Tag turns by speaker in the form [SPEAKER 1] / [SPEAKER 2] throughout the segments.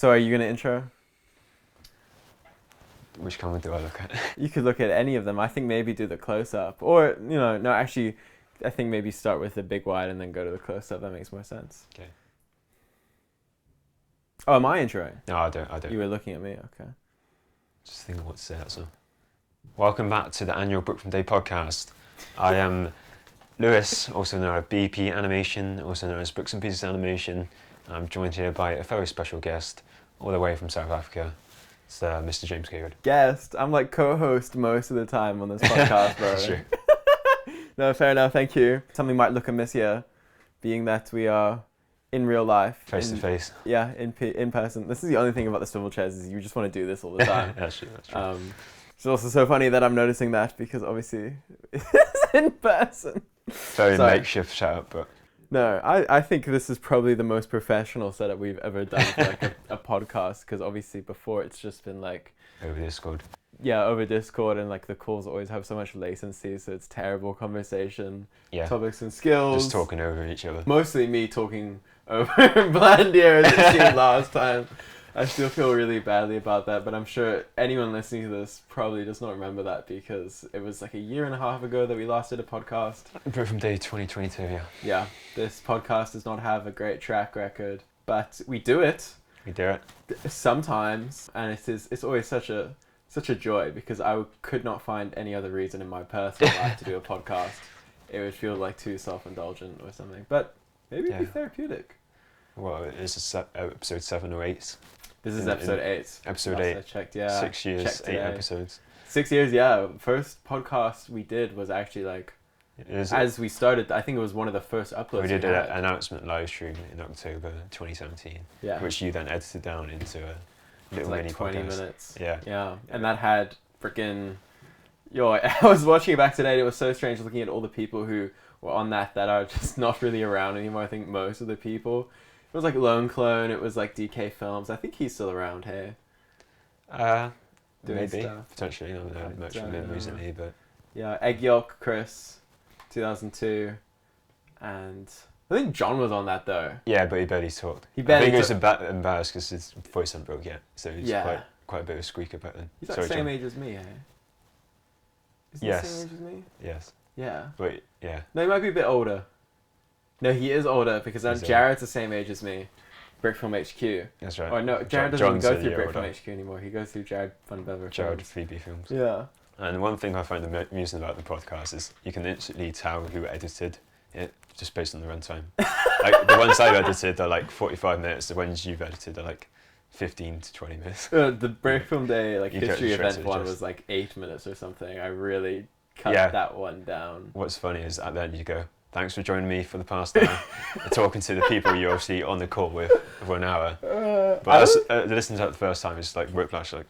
[SPEAKER 1] So are you going to intro?
[SPEAKER 2] Which camera do I look at?
[SPEAKER 1] You could look at any of them. I think maybe do the close-up. Or, no, actually, I think maybe start with the big wide and then go to the close-up. That makes more sense.
[SPEAKER 2] Okay.
[SPEAKER 1] Oh, am I introing?
[SPEAKER 2] No, I don't.
[SPEAKER 1] You were looking at me, okay.
[SPEAKER 2] Just thinking what to say, that's all. Welcome back to the annual Brickfilm Day podcast. I am Lewis, also known as BP Animation, also known as Bricks and Pieces Animation. I'm joined here by a very special guest, all the way from South Africa. It's Mr. James Cawood.
[SPEAKER 1] Guest. I'm like co-host most of the time on this podcast, bro.
[SPEAKER 2] That's true.
[SPEAKER 1] No, fair enough, thank you. Something might look amiss here, being that we are in real life.
[SPEAKER 2] Face to face.
[SPEAKER 1] Yeah, in person. This is the only thing about the swivel chairs is you just want to do this all the time.
[SPEAKER 2] That's true.
[SPEAKER 1] It's also so funny that I'm noticing that because obviously it's in person.
[SPEAKER 2] Very makeshift setup, but...
[SPEAKER 1] No, I think this is probably the most professional setup we've ever done for like a podcast, because obviously before it's just been like...
[SPEAKER 2] Over Discord.
[SPEAKER 1] Yeah, over Discord, and like the calls always have so much latency, so it's terrible conversation, topics and skills.
[SPEAKER 2] Just talking over each other.
[SPEAKER 1] Mostly me talking over Blandier as it seemed last time. I still feel really badly about that, but I'm sure anyone listening to this probably does not remember that because it was like a year and a half ago that we last did a podcast.
[SPEAKER 2] Brickfilm Day 2022, yeah.
[SPEAKER 1] Yeah, this podcast does not have a great track record, but we do it.
[SPEAKER 2] We do it.
[SPEAKER 1] Sometimes, and it's always such a joy because I could not find any other reason in my personal life to do a podcast. It would feel like too self-indulgent or something, but maybe it'd be therapeutic.
[SPEAKER 2] Well, is this episode 7 or 8?
[SPEAKER 1] This is episode 8.
[SPEAKER 2] Episode
[SPEAKER 1] Last
[SPEAKER 2] 8.
[SPEAKER 1] I checked, yeah.
[SPEAKER 2] 6 years, 8 episodes.
[SPEAKER 1] 6 years, yeah. First podcast we did was actually like, as we started, I think it was one of the first uploads.
[SPEAKER 2] We did an announcement live stream in October 2017, which you then edited down into a little
[SPEAKER 1] like
[SPEAKER 2] mini
[SPEAKER 1] 20
[SPEAKER 2] podcast.
[SPEAKER 1] minutes.
[SPEAKER 2] Yeah.
[SPEAKER 1] And that had freaking... I was watching it back today. It was so strange looking at all the people who were on that are just not really around anymore. I think most of the people... It was like Lone Clone, it was like DK Films. I think he's still around here.
[SPEAKER 2] Maybe, potentially. I haven't heard much from him recently, but...
[SPEAKER 1] Yeah, Egg Yolk Chris, 2002. And I think John was on that though.
[SPEAKER 2] Yeah, but he barely talked. I think he was embarrassed because his voice hadn't broke yet. So he's quite a bit of a squeaker back then.
[SPEAKER 1] He's like the same age as me, eh? Is he the same age as me?
[SPEAKER 2] Yes.
[SPEAKER 1] Yeah.
[SPEAKER 2] But, yeah.
[SPEAKER 1] No, he might be a bit older. No, he is older because Jared's the same age as me. Brickfilm HQ.
[SPEAKER 2] That's right.
[SPEAKER 1] Or no, Jared doesn't even go through Brickfilm HQ anymore. He goes through Jared Van Bever
[SPEAKER 2] Jared Phoebe Films.
[SPEAKER 1] Yeah.
[SPEAKER 2] And one thing I find amusing about the podcast is you can instantly tell who edited it just based on the runtime. Like the ones I've edited are like 45 minutes. The ones you've edited are like 15 to 20 minutes.
[SPEAKER 1] The Brickfilm Day history event one was like 8 minutes or something. I really cut that one down.
[SPEAKER 2] What's funny is at the end you go, thanks for joining me for the past hour. Talking to the people you're obviously on the call with for an hour. But listening to it the first time, it's like whiplash, like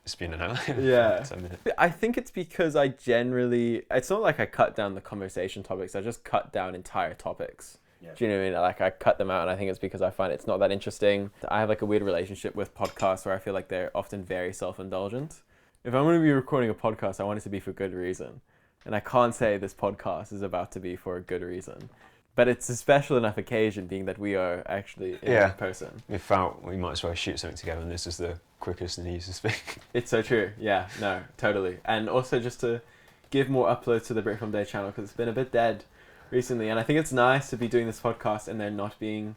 [SPEAKER 2] it's been an hour.
[SPEAKER 1] Yeah.
[SPEAKER 2] 10 minutes.
[SPEAKER 1] I think it's because I generally, it's not like I cut down the conversation topics, I just cut down entire topics. Yeah. Do you know what I mean? Like I cut them out, and I think it's because I find it's not that interesting. I have like a weird relationship with podcasts where I feel like they're often very self-indulgent. If I'm going to be recording a podcast, I want it to be for good reason. And I can't say this podcast is about to be for a good reason. But it's a special enough occasion being that we are actually in person.
[SPEAKER 2] We felt we might as well shoot something together, and this is the quickest and easiest thing.
[SPEAKER 1] It's so true. Yeah, no, totally. And also just to give more uploads to the Brickfilm Day channel because it's been a bit dead recently. And I think it's nice to be doing this podcast and there not being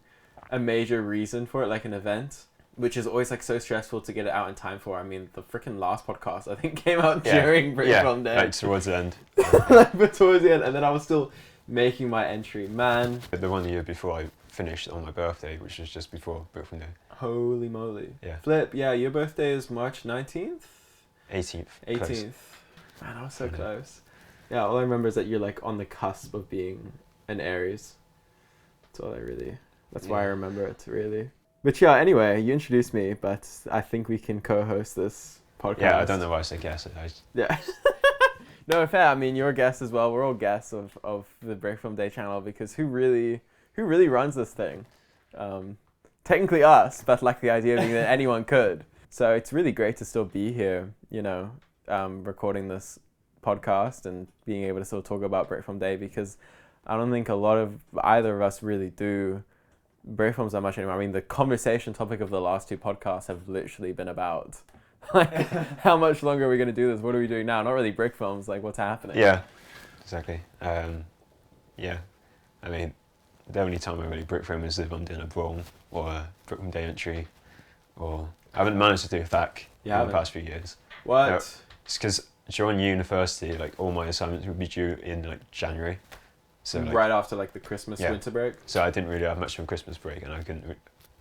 [SPEAKER 1] a major reason for it, like an event, which is always like so stressful to get it out in time for. I mean, the freaking last podcast I think came out during Brickfilm Day.
[SPEAKER 2] Like towards the end.
[SPEAKER 1] But towards the end, and then I was still making my entry. Man.
[SPEAKER 2] The one year before I finished on my birthday, which was just before Brickfilm Day.
[SPEAKER 1] Holy moly.
[SPEAKER 2] Yeah.
[SPEAKER 1] Flip, yeah, your birthday is March 19th?
[SPEAKER 2] 18th.
[SPEAKER 1] 18th.
[SPEAKER 2] Close.
[SPEAKER 1] Man, I was so close. Yeah, all I remember is that you're like on the cusp of being an Aries. That's why I remember it, really. But yeah, anyway, you introduced me, but I think we can co-host this podcast. Yeah,
[SPEAKER 2] I don't know why I said guest.
[SPEAKER 1] Yeah. No, fair. I mean, you're a guest as well. We're all guests of the Brickfilm Day channel because who really runs this thing? Technically us, but like the idea being that anyone could. So it's really great to still be here, recording this podcast and being able to still talk about Brickfilm Day because I don't think a lot of either of us really do Brickfilms that much anymore. I mean, the conversation topic of the last two podcasts have literally been about like how much longer are we going to do this? What are we doing now? Not really Brickfilms, like what's happening.
[SPEAKER 2] Yeah, exactly. Yeah, I mean, the only time I really Brickfilm is if I'm doing a brawl or a Brickfilm Day entry, or I haven't managed to do a THAC in the past few years.
[SPEAKER 1] What?
[SPEAKER 2] No, it's because during university, like all my assignments would be due in like January. So like,
[SPEAKER 1] right after like the Christmas winter break.
[SPEAKER 2] So I didn't really have much of a Christmas break, and I couldn't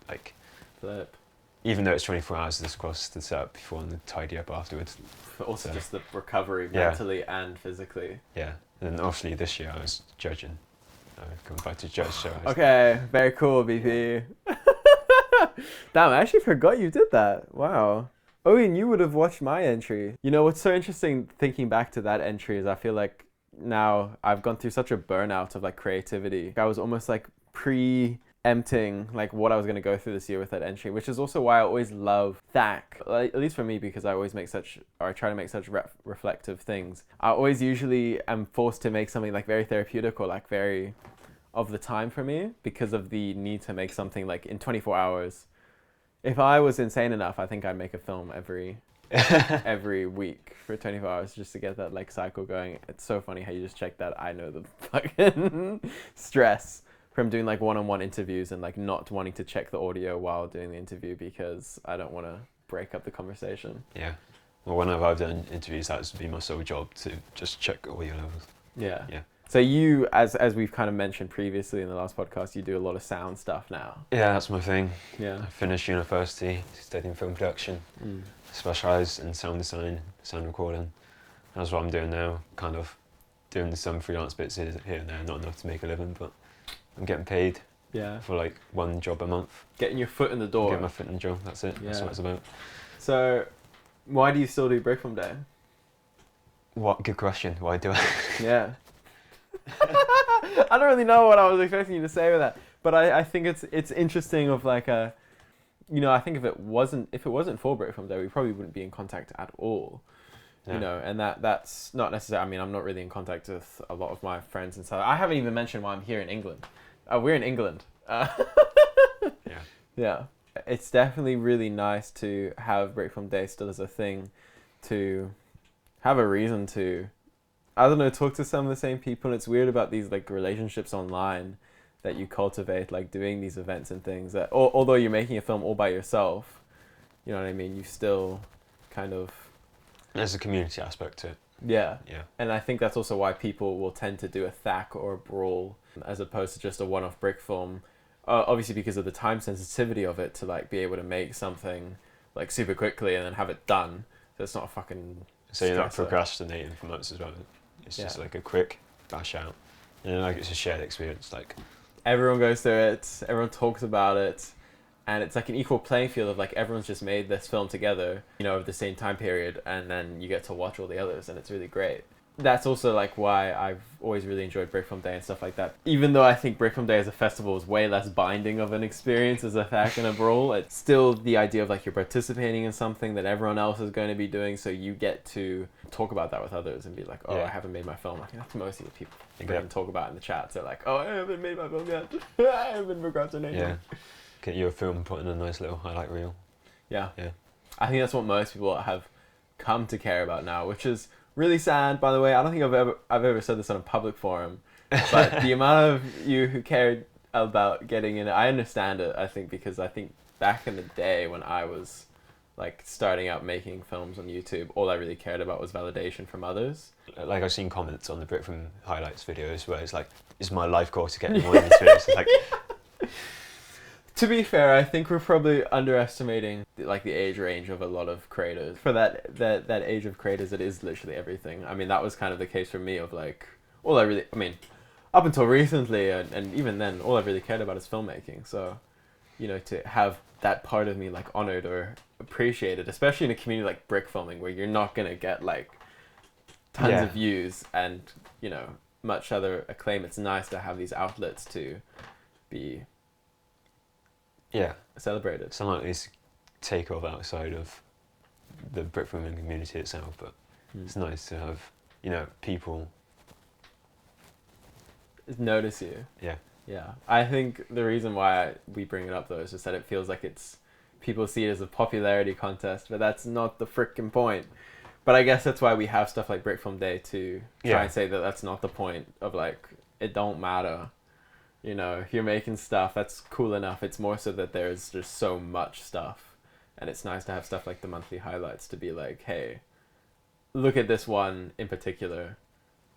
[SPEAKER 2] like
[SPEAKER 1] flip.
[SPEAKER 2] Even though it's 24 hours this course to set up before and then tidy up afterwards.
[SPEAKER 1] But also just the recovery mentally and physically.
[SPEAKER 2] Yeah, and then obviously this year I was judging. Coming back to judge, so
[SPEAKER 1] okay, very cool, BP. Damn, I actually forgot you did that. Wow. Oh, and you would have watched my entry. You know, what's so interesting thinking back to that entry is I feel like now I've gone through such a burnout of like creativity. I was almost like preempting like what I was going to go through this year with that entry, which is also why I always love THAC, like, at least for me, because I always make such, or I try to make such reflective things. I always usually am forced to make something like very therapeutic or like very of the time for me because of the need to make something like in 24 hours. If I was insane enough, I think I'd make a film every week for 24 hours just to get that like cycle going. It's so funny how you just check that. I know the fucking stress from doing like one-on-one interviews and like not wanting to check the audio while doing the interview because I don't want to break up the conversation.
[SPEAKER 2] Yeah. Well, whenever I've done interviews, that's been my sole job to just check audio levels.
[SPEAKER 1] Yeah.
[SPEAKER 2] Yeah.
[SPEAKER 1] So you, as we've kind of mentioned previously in the last podcast, you do a lot of sound stuff now.
[SPEAKER 2] Yeah, that's my thing.
[SPEAKER 1] Yeah.
[SPEAKER 2] I finished university, studying film production, specialised in sound design, sound recording. That's what I'm doing now, kind of doing some freelance bits here and there, not enough to make a living, but I'm getting paid for like one job a month.
[SPEAKER 1] Getting your foot in the door.
[SPEAKER 2] Getting my foot in the door, that's it, that's what it's about.
[SPEAKER 1] So, why do you still do Brickfilm Day?
[SPEAKER 2] What, good question, why do I?
[SPEAKER 1] Yeah. I don't really know what I was expecting you to say with that, but I think it's interesting of like a, you know, I think if it wasn't for Brickfilm Day, we probably wouldn't be in contact at all. Yeah. You know, and that's not necessarily, I mean, I'm not really in contact with a lot of my friends and stuff. I haven't even mentioned why I'm here in England. We're in England. Yeah. It's definitely really nice to have Brickfilm Day still as a thing, to have a reason to, I don't know, talk to some of the same people. And it's weird about these like relationships online that you cultivate, like doing these events and things that, although you're making a film all by yourself, you know what I mean? You still kind of...
[SPEAKER 2] There's a community aspect to it.
[SPEAKER 1] Yeah.
[SPEAKER 2] Yeah.
[SPEAKER 1] And I think that's also why people will tend to do a THAC or a brawl as opposed to just a one-off brick film. Obviously because of the time sensitivity of it to like be able to make something like super quickly and then have it done. So it's not a fucking...
[SPEAKER 2] So you're not procrastinating for months as well. It's just like a quick bash out. And like it's a shared experience. Like
[SPEAKER 1] everyone goes through it, everyone talks about it, and it's like an equal playing field of like everyone's just made this film together, you know, over the same time period, and then you get to watch all the others, and it's really great. That's also like why I've always really enjoyed Brickfilm Day and stuff like that. Even though I think Brickfilm Day as a festival is way less binding of an experience as a THAC and a brawl, it's still the idea of like you're participating in something that everyone else is going to be doing, so you get to talk about that with others and be like, oh, I haven't made my film. Like that's mostly what people can talk about in the chat. So like, oh, I haven't made my film yet. I haven't been procrastinating.
[SPEAKER 2] Yeah. Get your film and put in a nice little highlight reel. Yeah. Yeah.
[SPEAKER 1] I think that's what most people have come to care about now, which is really sad, by the way. I don't think I've ever said this on a public forum, but the amount of you who cared about getting in it, I understand it, I think, because I think back in the day when I was like starting out making films on YouTube, all I really cared about was validation from others.
[SPEAKER 2] Like I've seen comments on the Brickfilm highlights videos where it's like, it's my life goal to get more into this. It's like...
[SPEAKER 1] To be fair, I think we're probably underestimating like the age range of a lot of creators. For that age of creators, it is literally everything. I mean, that was kind of the case for me of like, up until recently, and even then, all I really cared about is filmmaking. So, you know, to have that part of me like honored or appreciated, especially in a community like Brickfilming, where you're not going to get like tons of views and, you know, much other acclaim. It's nice to have these outlets to be... celebrated.
[SPEAKER 2] Something like this take off outside of the Brickfilming community itself, but it's nice to have, you know, people
[SPEAKER 1] notice you.
[SPEAKER 2] Yeah.
[SPEAKER 1] Yeah. I think the reason why we bring it up though is just that it feels like people see it as a popularity contest, but that's not the frickin' point. But I guess that's why we have stuff like Brickfilm Day to try and say that that's not the point of like, it don't matter. You know, if you're making stuff, that's cool enough. It's more so that there's just so much stuff. And it's nice to have stuff like the monthly highlights to be like, hey, look at this one in particular.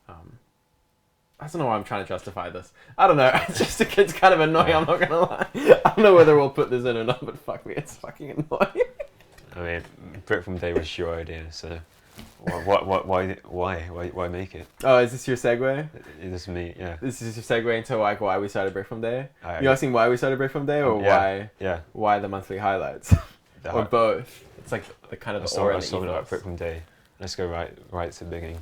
[SPEAKER 1] I don't know why I'm trying to justify this. I don't know. It's kind of annoying, I'm not going to lie. I don't know whether we'll put this in or not, but fuck me, it's fucking annoying.
[SPEAKER 2] I mean, Brickfilm Day was your idea, so why make it?
[SPEAKER 1] Oh, is this your segue?
[SPEAKER 2] This is me, yeah.
[SPEAKER 1] This is your segue into like why we started Brickfilm Day? You're asking why we started Brickfilm Day or why the monthly highlights? Or both? It's like the kind of the aura.
[SPEAKER 2] Let's talk about Brickfilm Day. Let's go right to the beginning.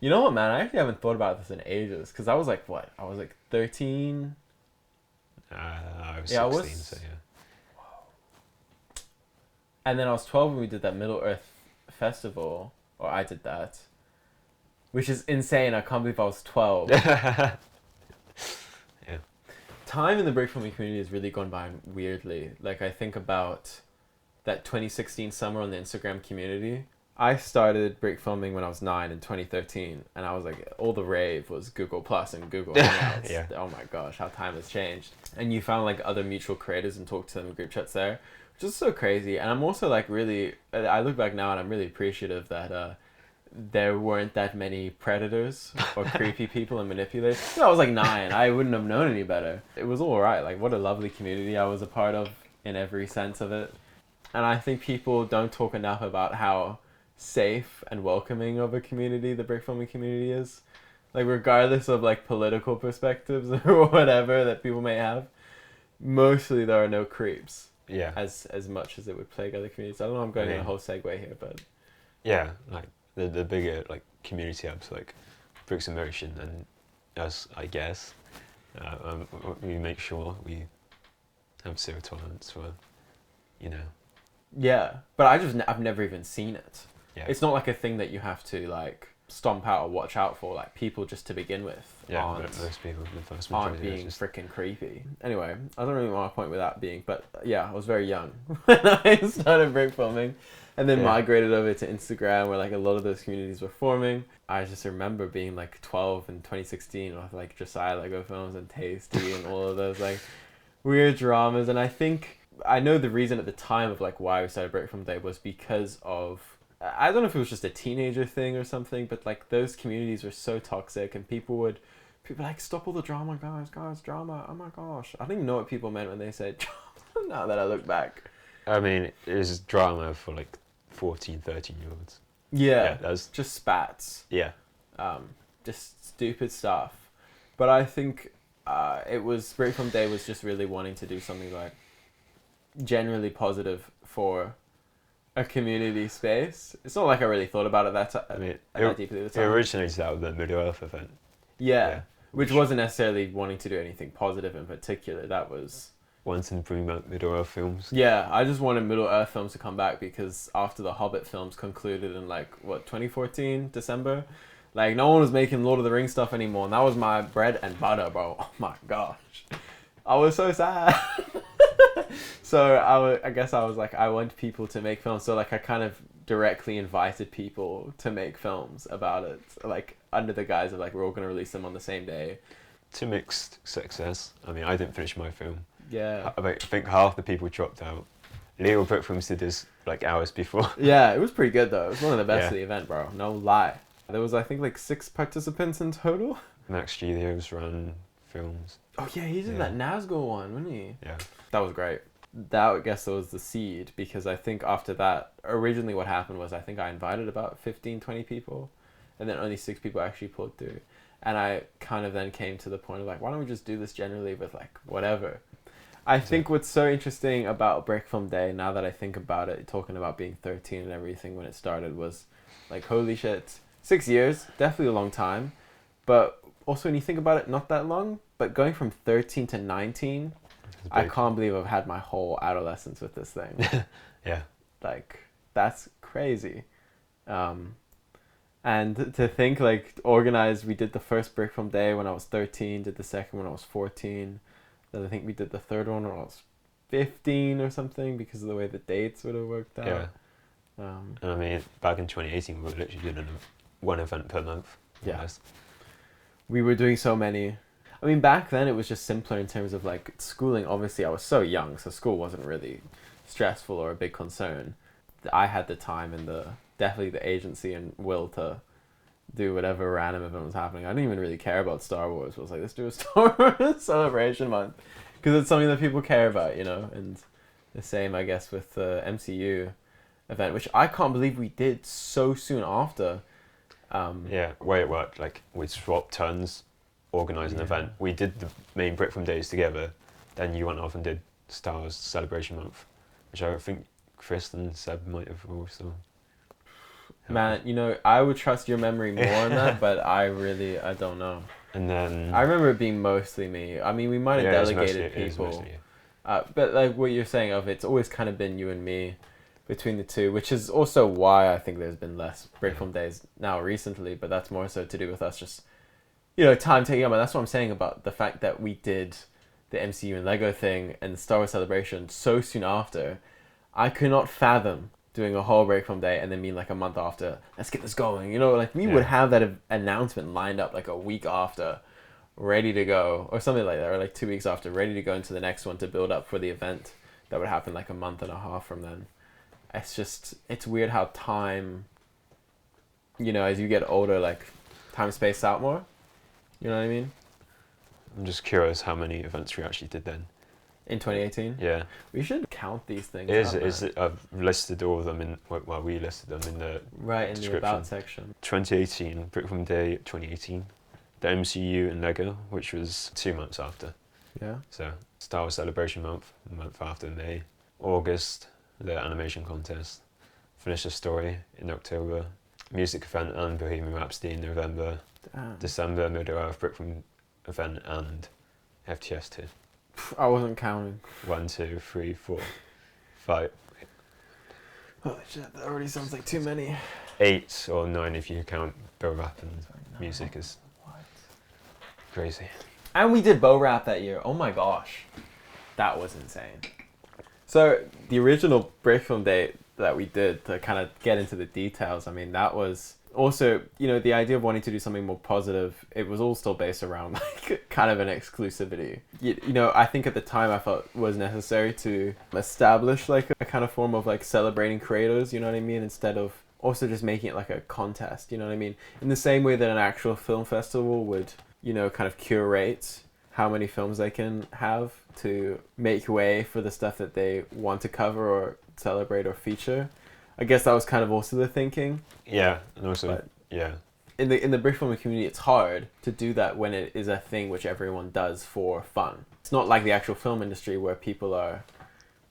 [SPEAKER 1] You know what, man? I actually haven't thought about this in ages because I was like, what? I was like 13.
[SPEAKER 2] I was 16, so yeah.
[SPEAKER 1] And then I was 12 when we did that Middle Earth festival, or I did that, which is insane. I can't believe I was 12.
[SPEAKER 2] Yeah.
[SPEAKER 1] Time in the Brickfilming community has really gone by weirdly. Like, I think about that 2016 summer on the Instagram community. I started Brickfilming when I was 9 in 2013, and I was like, all the rave was Google Plus and Google Hangouts.
[SPEAKER 2] Yeah.
[SPEAKER 1] Oh my gosh, how time has changed. And you found like other mutual creators and talked to them in group chats there, which is so crazy. And I'm also like really, I look back now and I'm really appreciative that there weren't that many predators or creepy people and manipulators. I was like 9, I wouldn't have known any better. It was all right. Like, what a lovely community I was a part of in every sense of it. And I think people don't talk enough about how safe and welcoming of a community the Brickfilming community is. Like, regardless of like political perspectives or whatever that people may have, mostly there are no creeps.
[SPEAKER 2] Yeah.
[SPEAKER 1] As much as it would plague other communities. I don't know, I'm going on a whole segue here, but
[SPEAKER 2] yeah, like the bigger like community hubs like Bricks in Motion and us, I guess, we make sure we have zero tolerance for, you know.
[SPEAKER 1] Yeah, but I've never even seen it.
[SPEAKER 2] Yeah.
[SPEAKER 1] It's not like a thing that you have to like stomp out or watch out for. Like, people just to begin with
[SPEAKER 2] most people the vast
[SPEAKER 1] aren't
[SPEAKER 2] majority
[SPEAKER 1] being
[SPEAKER 2] just
[SPEAKER 1] freaking creepy. Anyway, I don't really want to point with that being, but yeah, I was very young when I started Brickfilming, and then migrated over to Instagram where like a lot of those communities were forming. I just remember being like 12 in 2016 with like Josiah Lego Films and Tasty and all of those like weird dramas. And I think I know the reason at the time of like why we started Brickfilm Day was because of, I don't know if it was just a teenager thing or something, but like those communities were so toxic and people like, stop all the drama, guys, drama. Oh my gosh. I don't even know what people meant when they said drama now that I look back.
[SPEAKER 2] I mean, it was drama for like 14, 13-year-olds.
[SPEAKER 1] Yeah, that's just spats.
[SPEAKER 2] Yeah.
[SPEAKER 1] Just stupid stuff. But I think Brickfilm Day was just really wanting to do something like generally positive for a community space. It's not like I really thought about it that deeply at the
[SPEAKER 2] It
[SPEAKER 1] time.
[SPEAKER 2] originated out of the Middle Earth event.
[SPEAKER 1] Yeah, which wasn't necessarily wanting to do anything positive in particular. That was
[SPEAKER 2] wanting to bring back Middle Earth films.
[SPEAKER 1] Yeah, I just wanted Middle Earth films to come back because after the Hobbit films concluded in 2014 December, like no one was making Lord of the Rings stuff anymore, and that was my bread and butter, bro. Oh my gosh, I was so sad. So I guess I was like, I want people to make films. So like I kind of directly invited people to make films about it, like under the guise of like we're all gonna release them on the same day.
[SPEAKER 2] To mixed success. I mean, I didn't finish my film.
[SPEAKER 1] Yeah.
[SPEAKER 2] I think half the people dropped out. Leo Brickfilms did this like hours before.
[SPEAKER 1] Yeah, it was pretty good though. It was one of the best of the event, bro. No lie. There was I think like 6 participants in total.
[SPEAKER 2] Max Studios ran films.
[SPEAKER 1] Oh yeah, he did that Nazgul one, wasn't he?
[SPEAKER 2] Yeah.
[SPEAKER 1] That was great. That, I guess, was the seed, because I think after that, originally what happened was I think I invited about 15, 20 people, and then only 6 people actually pulled through. And I kind of then came to the point of like, why don't we just do this generally with like whatever? I think what's so interesting about Brickfilm Day, now that I think about it, talking about being 13 and everything when it started, was like, holy shit, 6 years, definitely a long time. But also when you think about it, not that long, but going from 13 to 19... I can't believe I've had my whole adolescence with this thing.
[SPEAKER 2] Yeah.
[SPEAKER 1] Like, that's crazy. And to think like organized, we did the first Brickfilm day when I was 13, did the second when I was 14. Then I think we did the third one when I was 15 or something because of the way the dates would have worked out.
[SPEAKER 2] Yeah. And I mean, back in 2018, we were literally doing one event per month.
[SPEAKER 1] Yeah.
[SPEAKER 2] Almost.
[SPEAKER 1] We were doing so many. I mean, back then it was just simpler in terms of like schooling. Obviously, I was so young, so school wasn't really stressful or a big concern. I had the time and definitely the agency and will to do whatever random event was happening. I didn't even really care about Star Wars. I was like, let's do a Star Wars celebration month because it's something that people care about, you know. And the same, I guess, with the MCU event, which I can't believe we did so soon after.
[SPEAKER 2] Yeah, way it worked, like we'd swap turns, organise an event. We did the main Brickfilm days together, then you went off and did Star Wars Celebration Month, which I think Chris and Seb might have also.
[SPEAKER 1] Man, you know, I would trust your memory more on that, but I don't know.
[SPEAKER 2] And then
[SPEAKER 1] I remember it being mostly me. I mean, we might have delegated people. But like what you're saying of it's always kind of been you and me between the two, which is also why I think there's been less Brickfilm days now recently, but that's more so to do with us just, you know, time taking up. And that's what I'm saying about the fact that we did the MCU and Lego thing and the Star Wars celebration so soon after. I could not fathom doing a whole Brickfilm day and then being like a month after, let's get this going. You know, like we would have that announcement lined up like a week after, ready to go, or something like that, or like 2 weeks after, ready to go into the next one to build up for the event that would happen like a month and a half from then. It's weird how time, you know, as you get older, like time spaced out more. You know what I mean?
[SPEAKER 2] I'm just curious how many events we actually did then.
[SPEAKER 1] In 2018?
[SPEAKER 2] Yeah.
[SPEAKER 1] We should count these things.
[SPEAKER 2] I've listed all of them we listed them in the description.
[SPEAKER 1] The about section.
[SPEAKER 2] 2018, Brickfilm Day 2018. The MCU and Lego, which was 2 months after.
[SPEAKER 1] Yeah.
[SPEAKER 2] So Star Wars Celebration Month, a month after May. August, the animation contest. Finish the story in October. Music event and Bohemian Rhapsody in November.
[SPEAKER 1] Damn.
[SPEAKER 2] December, Middle Earth Brickfilm event and FTS 2.
[SPEAKER 1] I wasn't counting.
[SPEAKER 2] 1, 2, 3, 4, 5.
[SPEAKER 1] Holy shit, that already sounds like too many.
[SPEAKER 2] 8 or 9 if you count BoRhap and music is crazy.
[SPEAKER 1] And we did BoRhap that year. Oh my gosh. That was insane. So the original Brickfilm day that we did, to kind of get into the details, I mean, that was also, you know, the idea of wanting to do something more positive, it was all still based around like kind of an exclusivity. You know, I think at the time I felt was necessary to establish like a kind of form of like celebrating creators, you know what I mean, instead of also just making it like a contest, you know what I mean? In the same way that an actual film festival would, you know, kind of curate how many films they can have to make way for the stuff that they want to cover or celebrate or feature. I guess that was kind of also the thinking.
[SPEAKER 2] Yeah, and also,
[SPEAKER 1] but
[SPEAKER 2] yeah.
[SPEAKER 1] In the Brickfilming community, it's hard to do that when it is a thing which everyone does for fun. It's not like the actual film industry where people are,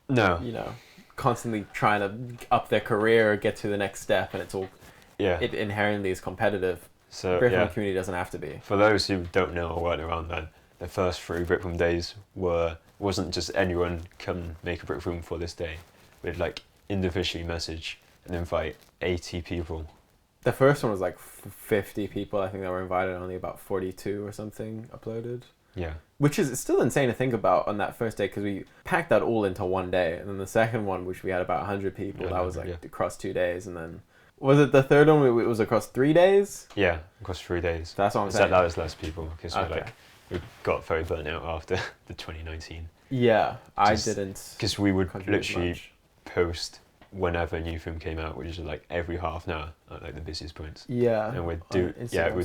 [SPEAKER 1] you know, constantly trying to up their career or get to the next step, and it's all, it inherently is competitive.
[SPEAKER 2] So
[SPEAKER 1] Brickfilming community doesn't have to be.
[SPEAKER 2] For those who don't know or weren't around then, the first 3 Brickfilm days wasn't just anyone come make a Brickfilm for this day. We'd like individually message and invite 80 people.
[SPEAKER 1] The first one was like 50 people, I think, that were invited, only about 42 or something uploaded.
[SPEAKER 2] Yeah.
[SPEAKER 1] Which is still insane to think about on that first day, because we packed that all into one day. And then the second one, which we had about 100 people, that was like across 2 days. And then, was it the third one, it was across 3 days?
[SPEAKER 2] Yeah, across 3 days.
[SPEAKER 1] That's what I'm saying.
[SPEAKER 2] That was less people, because we got very burnt out after the 2019.
[SPEAKER 1] Yeah, I didn't.
[SPEAKER 2] Because we would literally post whenever new film came out, which is like every half an hour at like the busiest points.
[SPEAKER 1] Yeah.
[SPEAKER 2] And we'd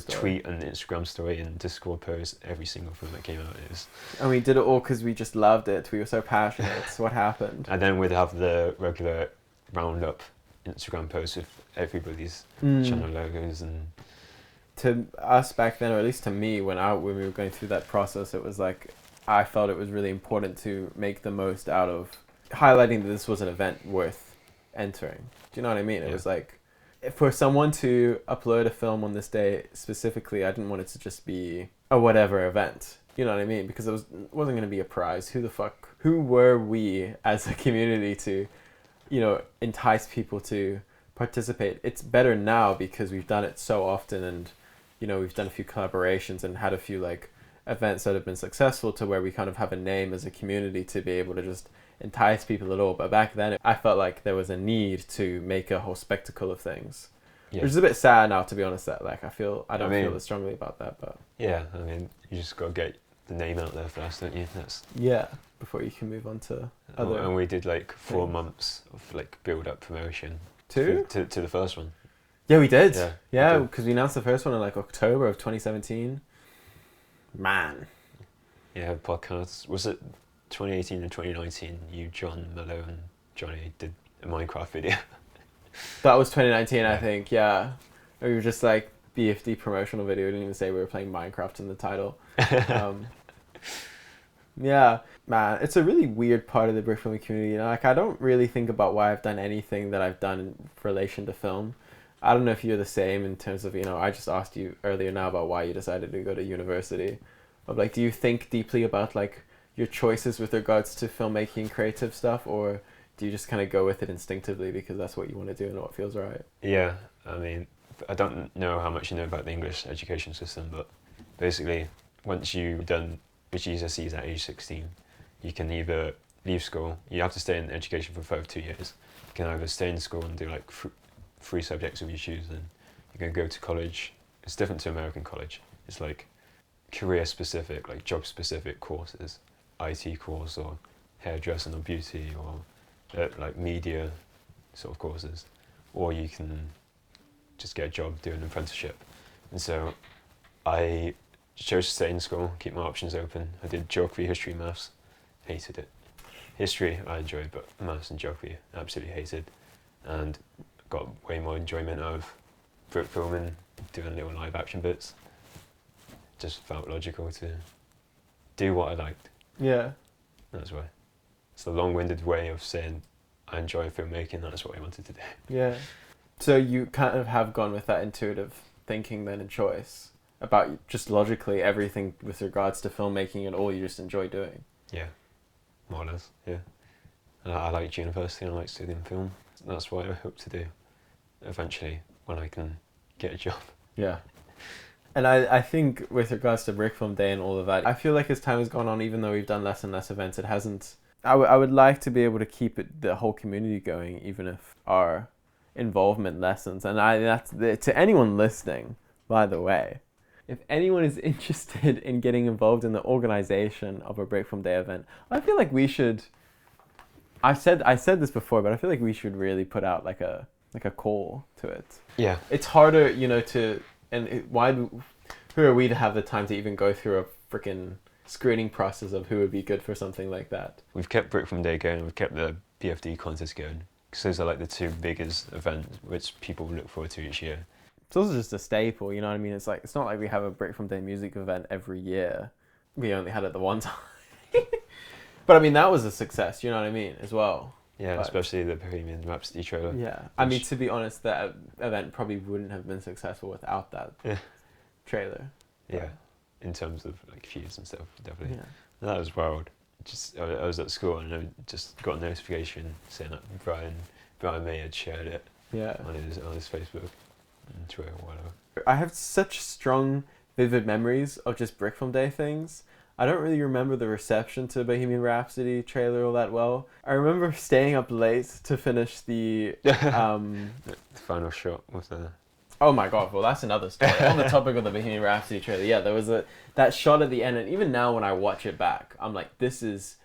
[SPEAKER 2] tweet an Instagram story and Discord post every single film that came out.
[SPEAKER 1] And we did it all because we just loved it. We were so passionate. It's what happened.
[SPEAKER 2] And then we'd have the regular roundup Instagram posts with everybody's channel logos. And
[SPEAKER 1] to us back then, or at least to me, when we were going through that process, it was like I felt it was really important to make the most out of highlighting that this was an event worth entering. Do you know what I mean? It was like, for someone to upload a film on this day specifically, I didn't want it to just be a whatever event. You know what I mean? Because it wasn't going to be a prize. Who were we as a community to, you know, entice people to participate. It's better now because we've done it so often, and we've done a few collaborations and had a few like events that have been successful to where we kind of have a name as a community to be able to just entice people at all. But back then I felt like there was a need to make a whole spectacle of things, which is a bit sad now, to be honest. That like I feel as strongly about that, but
[SPEAKER 2] yeah, I mean, you just got to get the name out there first, don't you?
[SPEAKER 1] Before you can move on to
[SPEAKER 2] other. And we did like 4 months of like build up promotion
[SPEAKER 1] to
[SPEAKER 2] the first one.
[SPEAKER 1] Yeah, we did. Yeah, because we announced the first one in like October of 2017. Man.
[SPEAKER 2] Yeah, podcasts. Was it 2018 and 2019? You, John, Mello, and Johnny did a Minecraft video.
[SPEAKER 1] That was 2019, I think. Yeah, we were just like BFD promotional video. We didn't even say we were playing Minecraft in the title. Yeah, man, it's a really weird part of the Brickfilming community. Like, I don't really think about why I've done anything that I've done in relation to film. I don't know if you're the same in terms of, I just asked you earlier now about why you decided to go to university. Of like, do you think deeply about like your choices with regards to filmmaking, creative stuff, or do you just kind of go with it instinctively because that's what you want to do and what feels right?
[SPEAKER 2] Yeah, I mean, I don't know how much you know about the English education system, but basically, once you've done GCSEs at age 16, you can either leave school. You have to stay in education for further 2 years. You can either stay in school and do like 3 subjects if you choose, and you can go to college. It's different to American college. It's like career specific, like job specific courses, IT course or hairdressing or beauty or like media sort of courses, or you can just get a job, do an apprenticeship. And so I chose to stay in school, keep my options open. I did geography, history, maths, hated it. History I enjoyed, but maths and geography absolutely hated, and got way more enjoyment out of Brickfilming, doing little live action bits. Just felt logical to do what I liked.
[SPEAKER 1] Yeah.
[SPEAKER 2] That's why. It's a long-winded way of saying I enjoy filmmaking, that's what I wanted to do.
[SPEAKER 1] Yeah. So you kind of have gone with that intuitive thinking then and choice about just logically everything with regards to filmmaking and all you just enjoy doing.
[SPEAKER 2] Yeah, more or less, yeah. And I liked university and I like studying film. That's what I hope to do eventually when I can get a job.
[SPEAKER 1] Yeah. And I think with regards to Brickfilm Day and all of that, I feel like as time has gone on, even though we've done less and less events, it hasn't... I would like to be able to keep the whole community going, even if our involvement lessens. And to anyone listening, by the way, if anyone is interested in getting involved in the organization of a Brickfilm Day event, I feel like we should... I said this before, but I feel like we should really put out like a call to it.
[SPEAKER 2] Yeah.
[SPEAKER 1] It's harder, to... And who are we to have the time to even go through a freaking screening process of who would be good for something like that?
[SPEAKER 2] We've kept Brickfilm Day going, we've kept the BFD contest going, because those are like the 2 biggest events which people look forward to each year.
[SPEAKER 1] It's also just a staple, you know what I mean? It's not like we have a Brickfilm Day music event every year. We only had it the one time. But I mean, that was a success, you know what I mean, as well.
[SPEAKER 2] Yeah, but especially the Bohemian Rhapsody trailer.
[SPEAKER 1] Yeah, I mean, to be honest, that event probably wouldn't have been successful without that trailer.
[SPEAKER 2] Yeah, in terms of like views and stuff, definitely.
[SPEAKER 1] Yeah.
[SPEAKER 2] That was wild. I was at school and I just got a notification saying that Brian May had shared it.
[SPEAKER 1] Yeah.
[SPEAKER 2] on his Facebook and Twitter or whatever.
[SPEAKER 1] I have such strong, vivid memories of just Brickfilm Day things. I don't really remember the reception to Bohemian Rhapsody trailer all that well. I remember staying up late to finish the...
[SPEAKER 2] the final shot with the...
[SPEAKER 1] Oh my god, well that's another story. On the topic of the Bohemian Rhapsody trailer, yeah, there was that shot at the end, and even now when I watch it back, I'm like, this is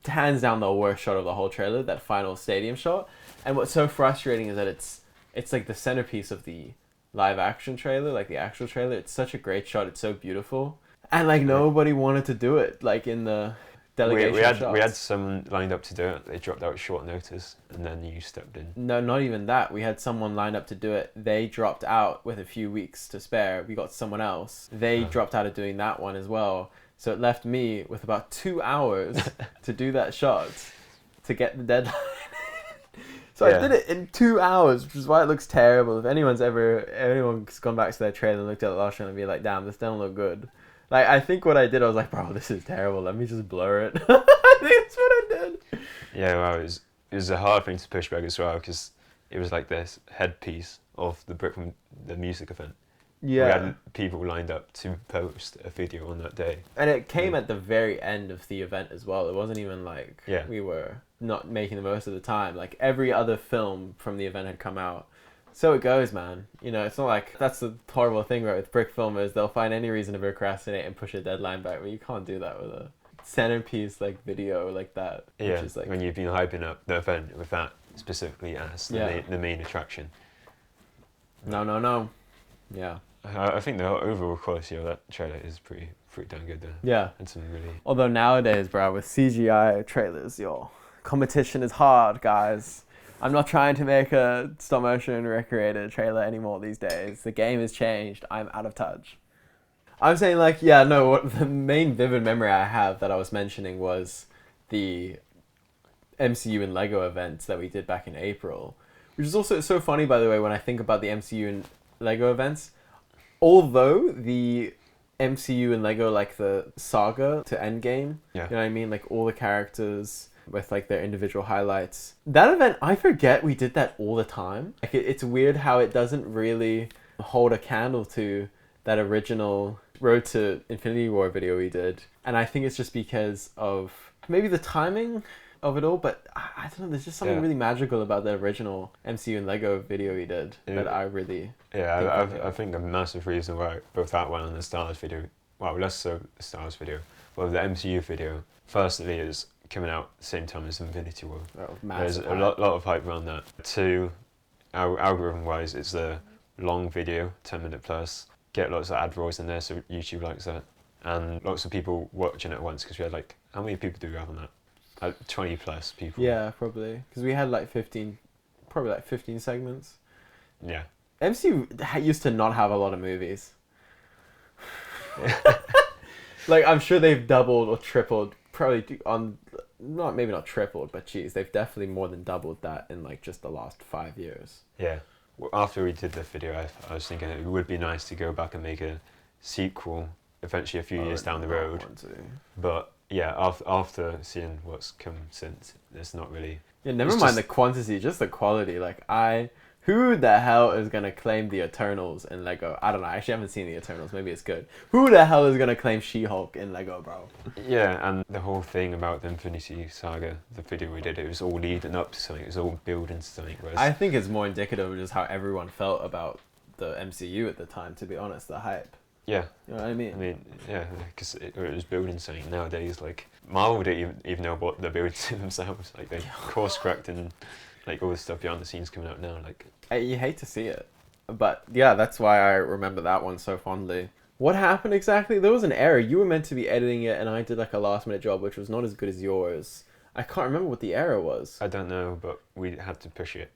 [SPEAKER 1] hands down the worst shot of the whole trailer, that final stadium shot. And what's so frustrating is that it's like the centerpiece of the live action trailer, like the actual trailer. It's such a great shot, it's so beautiful. And like nobody wanted to do it, like in the delegation shots.
[SPEAKER 2] We had someone lined up to do it. They dropped out short notice, and then you stepped in.
[SPEAKER 1] No, not even that. We had someone lined up to do it. They dropped out with a few weeks to spare. We got someone else. They dropped out of doing that one as well. So it left me with about 2 hours to do that shot to get the deadline. So I did it in 2 hours, which is why it looks terrible. If anyone's gone back to their trailer and looked at the last one and be like, damn, this don't look good. Like, I think what I did, I was like, bro, this is terrible. Let me just blur it. I think that's what I did.
[SPEAKER 2] Yeah, well, it was a hard thing to push back as well, because it was like this headpiece of the music event.
[SPEAKER 1] Yeah.
[SPEAKER 2] We had people lined up to post a video on that day.
[SPEAKER 1] And it came at the very end of the event as well. It wasn't even like
[SPEAKER 2] Yeah.
[SPEAKER 1] we were not making the most of the time. Like every other film from the event had come out. So it goes, man. You know, it's not like that's the horrible thing, right? With Brickfilmers, they'll find any reason to procrastinate and push a deadline back. But you can't do that with a centerpiece like video like that.
[SPEAKER 2] Yeah,
[SPEAKER 1] Which is like,
[SPEAKER 2] when you've been hyping up the event with that specifically as the main attraction.
[SPEAKER 1] No. Yeah.
[SPEAKER 2] I think the overall quality of that trailer is pretty damn good though.
[SPEAKER 1] Yeah.
[SPEAKER 2] And some really...
[SPEAKER 1] Although nowadays, bro, with CGI trailers, competition is hard, guys. I'm not trying to make a stop motion recreated trailer anymore these days. The game has changed. I'm out of touch. I'm saying what the main vivid memory I have that I was mentioning was the MCU and Lego events that we did back in April. Which is also so funny, by the way, when I think about the MCU and Lego events. Although the MCU and Lego, like the Saga to Endgame, you know what I mean? Like all the characters with like their individual highlights. That event, I forget we did that all the time. Like it's weird how it doesn't really hold a candle to that original Road to Infinity War video we did. And I think it's just because of maybe the timing of it all, but I don't know, there's just something really magical about the original MCU and Lego video we did that I really...
[SPEAKER 2] Yeah, I think a massive reason why both that one and the Stars video, well, less so the Stars video, well, the MCU video, firstly is coming out the same time as Infinity War. There's a lot of hype around that. Two, algorithm-wise, it's a long video, 10-minute plus, get lots of ad rolls in there, so YouTube likes that, and lots of people watching it at once, because we had like, how many people do we have on that? Like 20 plus people.
[SPEAKER 1] Yeah, probably, because we had like 15 segments.
[SPEAKER 2] Yeah.
[SPEAKER 1] MCU used to not have a lot of movies. Like, I'm sure they've doubled or tripled, probably on, maybe not tripled, but geez, they've definitely more than doubled that in like just the last 5 years.
[SPEAKER 2] Yeah. Well, after we did the video, I was thinking it would be nice to go back and make a sequel eventually a few years down the road. But yeah, after seeing what's come since, it's not really...
[SPEAKER 1] Yeah, never mind the quantity, just the quality. Like, who the hell is going to claim the Eternals in Lego? I don't know. I actually haven't seen the Eternals. Maybe it's good. Who the hell is going to claim She-Hulk in Lego, bro?
[SPEAKER 2] Yeah, and the whole thing about the Infinity Saga, the video we did, it was all leading up to something. It was all building to something.
[SPEAKER 1] I think it's more indicative of just how everyone felt about the MCU at the time, to be honest, the hype.
[SPEAKER 2] Yeah.
[SPEAKER 1] You know what I mean?
[SPEAKER 2] Yeah, because it was building something. Nowadays, like, Marvel don't even know what they're building to themselves. Like, they're course correcting, like, all the stuff behind the scenes coming out now. Like,
[SPEAKER 1] you hate to see it. But, yeah, that's why I remember that one so fondly. What happened exactly? There was an error. You were meant to be editing it, and I did, like, a last-minute job, which was not as good as yours. I can't remember what the error was.
[SPEAKER 2] I don't know, but we had to push it.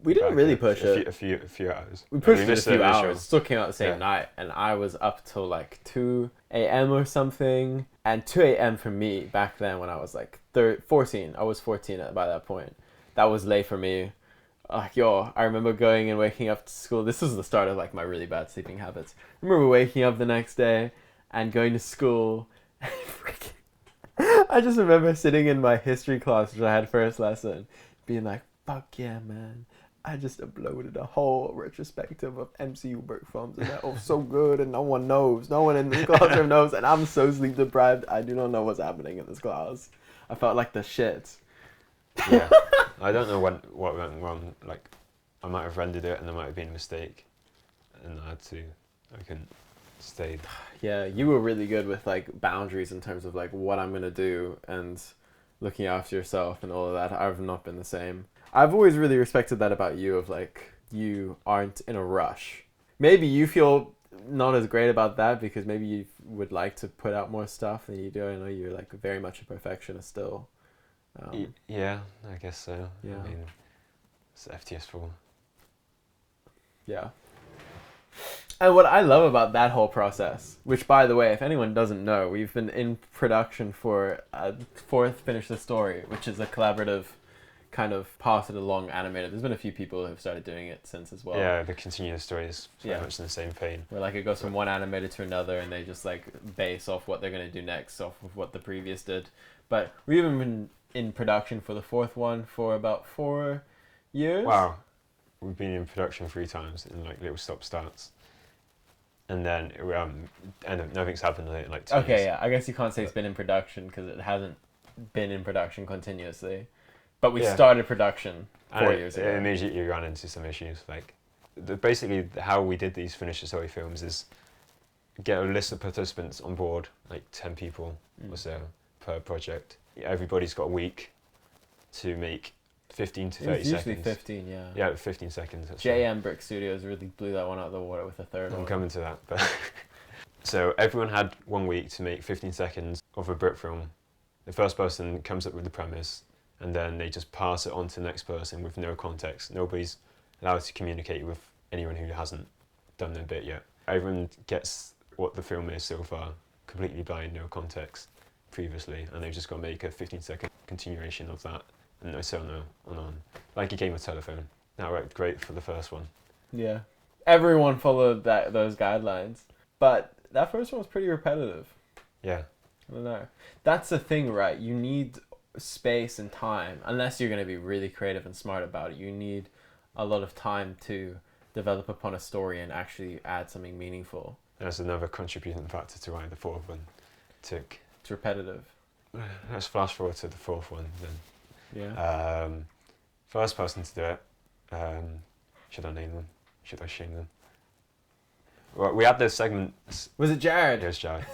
[SPEAKER 1] We didn't really push it.
[SPEAKER 2] A few hours.
[SPEAKER 1] We pushed it a few hours. It still came out the same night. And I was up till like 2 a.m. or something. And 2 a.m. for me back then when I was like 14. I was 14 by that point. That was late for me. Like, I remember going and waking up to school. This was the start of like my really bad sleeping habits. I remember waking up the next day and going to school. I just remember sitting in my history class, which I had first lesson, being like, fuck yeah, man. I just uploaded a whole retrospective of MCU Brickfilms, and that was so good, and no one knows. No one in this classroom knows, and I'm so sleep deprived. I do not know what's happening in this class. I felt like the shit.
[SPEAKER 2] Yeah. I don't know what went wrong. Like, I might have rendered it, and there might have been a mistake, and I couldn't stay.
[SPEAKER 1] Yeah, you were really good with, like, boundaries in terms of, like, what I'm going to do, and looking after yourself and all of that. I've not been the same. I've always really respected that about you, of like, you aren't in a rush. Maybe you feel not as great about that because maybe you would like to put out more stuff than you do. I know you're like very much a perfectionist still.
[SPEAKER 2] Yeah, I guess so.
[SPEAKER 1] Yeah.
[SPEAKER 2] I mean, it's FTS4.
[SPEAKER 1] Yeah. And what I love about that whole process, which by the way, if anyone doesn't know, we've been in production for fourth Finish the Story, which is a collaborative kind of pass it along animated. There's been a few people who have started doing it since as well.
[SPEAKER 2] Yeah, the continuous story is very much in the same vein.
[SPEAKER 1] Where like it goes from one animator to another and they just like base off what they're going to do next off of what the previous did. But we've even been in production for the fourth one for about 4 years?
[SPEAKER 2] Wow. We've been in production 3 times in like little stop starts. And then nothing's happened in like 2 years.
[SPEAKER 1] Okay, yeah. I guess you can't say it's been in production because it hasn't been in production continuously. But we started production 4 years ago.
[SPEAKER 2] It immediately ran into some issues. Like, basically, how we did these Finish the Story films is get a list of participants on board, like 10 people or so per project. Everybody's got a week to make 15 to 30 seconds.
[SPEAKER 1] Usually 15, yeah.
[SPEAKER 2] Yeah, 15 seconds.
[SPEAKER 1] JM Brick Studios really blew that one out of the water with the third one.
[SPEAKER 2] I'm coming to that. But so everyone had 1 week to make 15 seconds of a brick film. The first person comes up with the premise, and then they just pass it on to the next person with no context. Nobody's allowed to communicate with anyone who hasn't done their bit yet. Everyone gets what the film is so far, completely blind, no context previously, and they've just got to make a 15-second continuation of that, and so on, like a game of telephone. That worked great for the first one.
[SPEAKER 1] Yeah, everyone followed those guidelines, but that first one was pretty repetitive.
[SPEAKER 2] Yeah.
[SPEAKER 1] I don't know. That's the thing, right? You need space and time, unless you're going to be really creative and smart about it. You need a lot of time to develop upon a story and actually add something meaningful.
[SPEAKER 2] That's another contributing factor to why the fourth one took.
[SPEAKER 1] It's repetitive.
[SPEAKER 2] Let's flash forward to the fourth one then.
[SPEAKER 1] Yeah.
[SPEAKER 2] First person to do it. Should I name them? Should I shame them? Well, we had this segment.
[SPEAKER 1] Was it Jared?
[SPEAKER 2] It was Jared.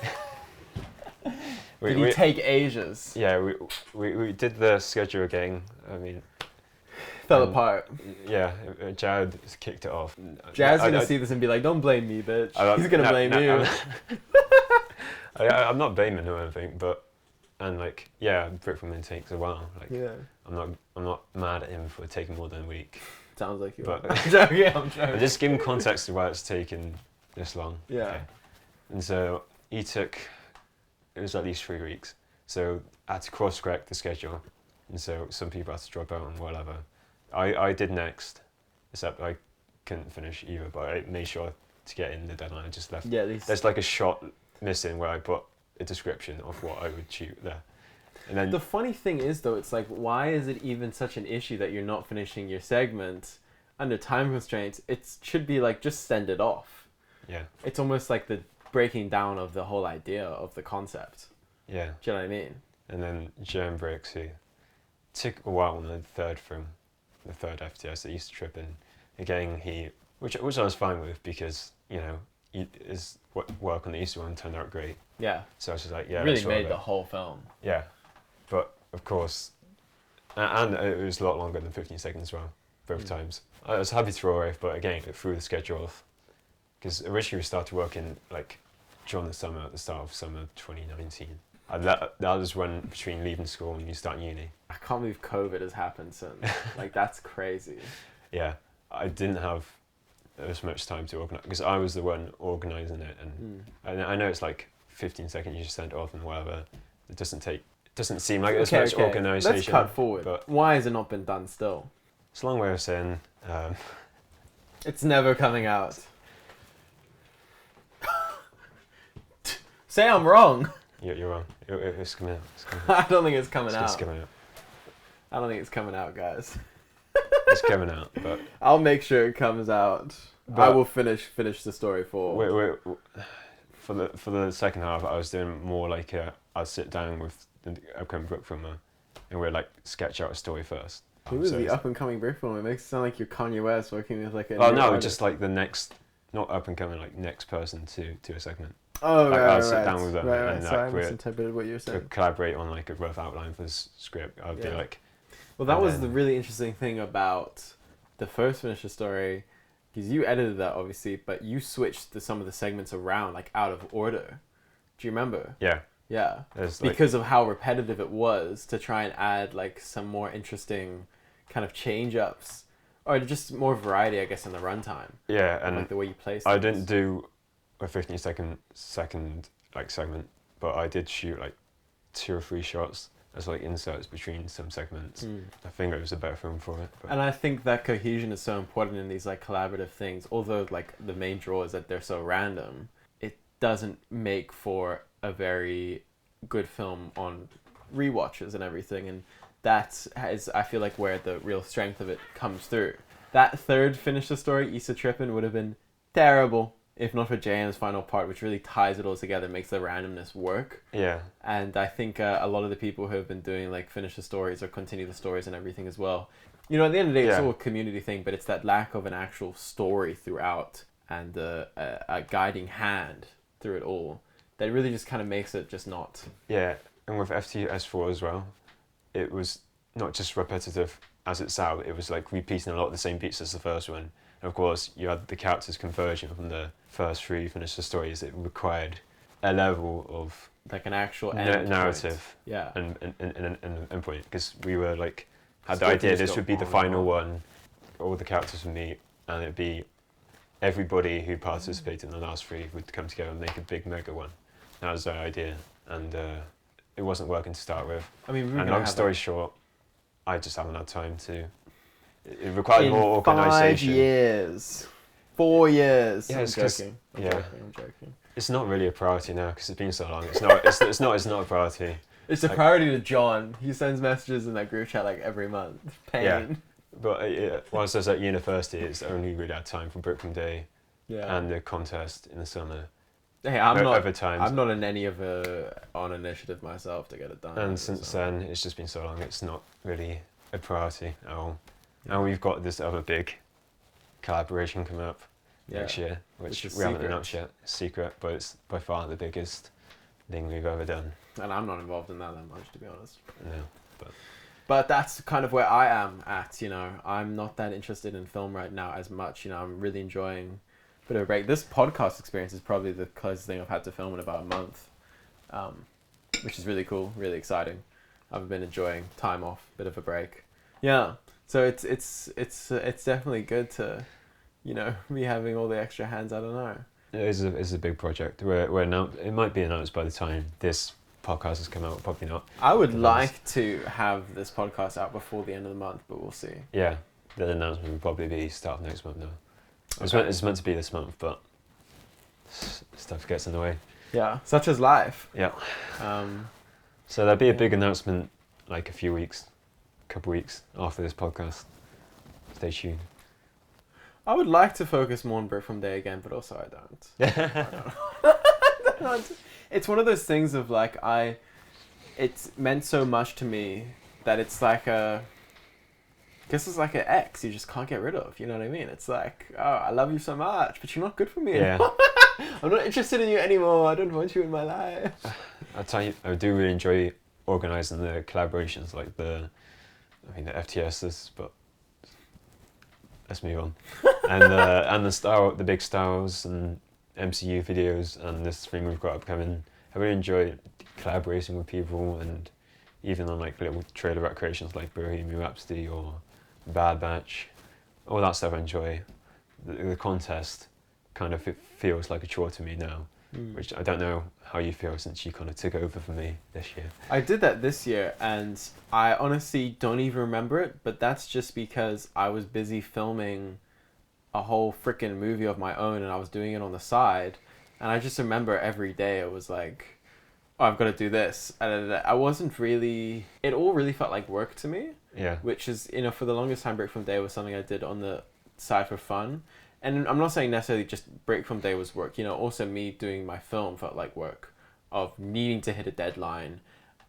[SPEAKER 1] Did he take Asia's?
[SPEAKER 2] Yeah, we did the schedule again. I mean,
[SPEAKER 1] fell apart.
[SPEAKER 2] Yeah, Jared kicked it off.
[SPEAKER 1] Jared's gonna see this and be like, "Don't blame me, bitch." He's gonna blame you.
[SPEAKER 2] I'm not blaming him or anything, but Brickfilming takes a while. Like,
[SPEAKER 1] yeah.
[SPEAKER 2] I'm not mad at him for taking more than a week.
[SPEAKER 1] Sounds like you.
[SPEAKER 2] But
[SPEAKER 1] I'm joking.
[SPEAKER 2] Just give him context to why it's taken this long.
[SPEAKER 1] Yeah.
[SPEAKER 2] Okay. And so it was at least 3 weeks. So I had to cross-correct the schedule, and so some people had to drop out and whatever. I did next, except I couldn't finish either, but I made sure to get in the deadline. I just left.
[SPEAKER 1] Yeah, at least.
[SPEAKER 2] There's like a shot missing where I put a description of what I would shoot there. And then
[SPEAKER 1] the funny thing is, though, it's like, why is it even such an issue that you're not finishing your segment under time constraints? It should be like, just send it off.
[SPEAKER 2] Yeah.
[SPEAKER 1] It's almost like the breaking down of the whole idea of the concept.
[SPEAKER 2] Yeah.
[SPEAKER 1] Do you know what I mean?
[SPEAKER 2] And then Jeremy Briggs, who took a while on the third film, the third FTS, the Easter trip, and again which I was fine with because his work on the Easter one turned out great.
[SPEAKER 1] Yeah.
[SPEAKER 2] So I was just like, yeah,
[SPEAKER 1] really made the whole film.
[SPEAKER 2] Yeah, but of course, and it was a lot longer than 15 seconds as well, both times. I was happy to throw away, but again, it threw the schedule off because originally we started working like during the summer, at the start of summer 2019. And that was when between leaving school and you start uni.
[SPEAKER 1] I can't believe COVID has happened since. Like, that's crazy.
[SPEAKER 2] Yeah, I didn't have as much time to organise because I was the one organising it, and I know it's like 15 seconds you just send it off and whatever. It doesn't seem like there's much organisation.
[SPEAKER 1] Let's cut forward.
[SPEAKER 2] But
[SPEAKER 1] why has it not been done still?
[SPEAKER 2] It's a long way of saying.
[SPEAKER 1] It's never coming out. Say I'm wrong.
[SPEAKER 2] You're wrong. It's coming out.
[SPEAKER 1] I don't think it's coming out.
[SPEAKER 2] It's coming out.
[SPEAKER 1] I don't think it's coming out, guys.
[SPEAKER 2] It's coming out, but
[SPEAKER 1] I'll make sure it comes out. I will finish the story for.
[SPEAKER 2] Wait. For the second half, I was doing more like I'd sit down with the upcoming Brickfilmer, and we'd like sketch out a story first.
[SPEAKER 1] Who is the up and coming Brickfilmer? It makes it sound like you're Kanye West working with like a.
[SPEAKER 2] Oh no, artist. Just like the next, not up and coming, like next person to a segment.
[SPEAKER 1] Oh,
[SPEAKER 2] like,
[SPEAKER 1] right,
[SPEAKER 2] I'll sit down with them and
[SPEAKER 1] Sorry, I
[SPEAKER 2] like
[SPEAKER 1] misinterpreted what you were saying.
[SPEAKER 2] Collaborate on like a rough outline for the script. I'd be like.
[SPEAKER 1] Well, that was the really interesting thing about the first Finish the Story, because you edited that obviously, but you switched some of the segments around, like out of order. Do you remember?
[SPEAKER 2] Yeah.
[SPEAKER 1] Yeah. Because of how repetitive it was, to try and add like some more interesting kind of change ups, or just more variety, I guess, in the runtime.
[SPEAKER 2] Yeah, and
[SPEAKER 1] like the way you place.
[SPEAKER 2] I didn't do a 15-second like segment, but I did shoot like 2 or 3 shots as like inserts between some segments. I think it was a better film for it. But.
[SPEAKER 1] And I think that cohesion is so important in these like collaborative things. Although like the main draw is that they're so random, it doesn't make for a very good film on rewatches and everything. And that is, I feel like, where the real strength of it comes through. That third finish the story, Issa Trippin, would have been terrible if not for JM's final part, which really ties it all together, makes the randomness work.
[SPEAKER 2] Yeah.
[SPEAKER 1] And I think a lot of the people who have been doing like finish the stories or continue the stories and everything as well, you know, at the end of the day, it's all a community thing, but it's that lack of an actual story throughout and a guiding hand through it all that really just kind of makes it just not.
[SPEAKER 2] Yeah, and with FTS4 as well, it was not just repetitive as it's out, it was like repeating a lot of the same beats as the first one. And of course, you had the characters converging from the first three finish the stories. It required a level of
[SPEAKER 1] like an actual narrative,
[SPEAKER 2] and an endpoint, because we were like had the idea this would be the final one, all the characters would meet, and it'd be everybody who participated in the last three would come together and make a big mega one. That was our idea, and it wasn't working to start with.
[SPEAKER 1] I mean,
[SPEAKER 2] and long story short, I just haven't had time to. It required more organisation.
[SPEAKER 1] 5 years, 4 years.
[SPEAKER 2] Yeah,
[SPEAKER 1] I'm joking. I'm joking.
[SPEAKER 2] It's not really a priority now because it's been so long. It's not. It's not a priority.
[SPEAKER 1] It's a priority to John. He sends messages in that group chat like every month. Pain.
[SPEAKER 2] Yeah, but whilst I was at university, it's only really had time for Brickfilm Day, and the contest in the summer.
[SPEAKER 1] Hey, I'm not in any of on initiative myself to get it done.
[SPEAKER 2] And since then, it's just been so long. It's not really a priority at all. And we've got this other big collaboration coming up next year, which we haven't announced yet. It's secret, but it's by far the biggest thing we've ever done.
[SPEAKER 1] And I'm not involved in that much, to be honest.
[SPEAKER 2] No,
[SPEAKER 1] but that's kind of where I am at, you know. I'm not that interested in film right now as much, you know. I'm really enjoying a bit of a break. This podcast experience is probably the closest thing I've had to film in about a month, which is really cool, really exciting. I've been enjoying time off, bit of a break. Yeah. So it's definitely good to, you know, be having all the extra hands. I don't know.
[SPEAKER 2] It is a big project. We're now, it might be announced by the time this podcast has come out. Probably not.
[SPEAKER 1] I would like to have this podcast out before the end of the month, but we'll see.
[SPEAKER 2] Yeah, the announcement will probably be start of next month now. It's meant to be this month, but stuff gets in the way.
[SPEAKER 1] Yeah, such as life.
[SPEAKER 2] Yeah. So there'll be a big announcement like couple weeks after this podcast. Stay tuned.
[SPEAKER 1] I would like to focus more on Brickfilm Day again, but also I don't. It's one of those things of like it's meant so much to me that it's like I guess it's like an ex you just can't get rid of. You know what I mean? It's like, oh, I love you so much, but you're not good for me anymore. I'm not interested in you anymore. I don't want you in my life.
[SPEAKER 2] I'll tell you, I do really enjoy organising the collaborations, like the FTSs, but let's move on. And the big styles and MCU videos and this thing we've got upcoming. I really enjoy collaborating with people, and even on like little trailer recreations like Bohemian Rhapsody or Bad Batch, all that stuff I enjoy. The contest kind of feels like a chore to me now, which I don't know how you feel since you kind of took over for me this year.
[SPEAKER 1] I did that this year, and I honestly don't even remember it, but that's just because I was busy filming a whole freaking movie of my own, and I was doing it on the side, and I just remember every day it was like, oh, I've got to do this, and I wasn't really, it all really felt like work to me.
[SPEAKER 2] Yeah.
[SPEAKER 1] Which is, you know, for the longest time, Brickfilm Day was something I did on the side for fun. And I'm not saying necessarily just Brickfilm Day was work, you know, also me doing my film felt like work, of needing to hit a deadline,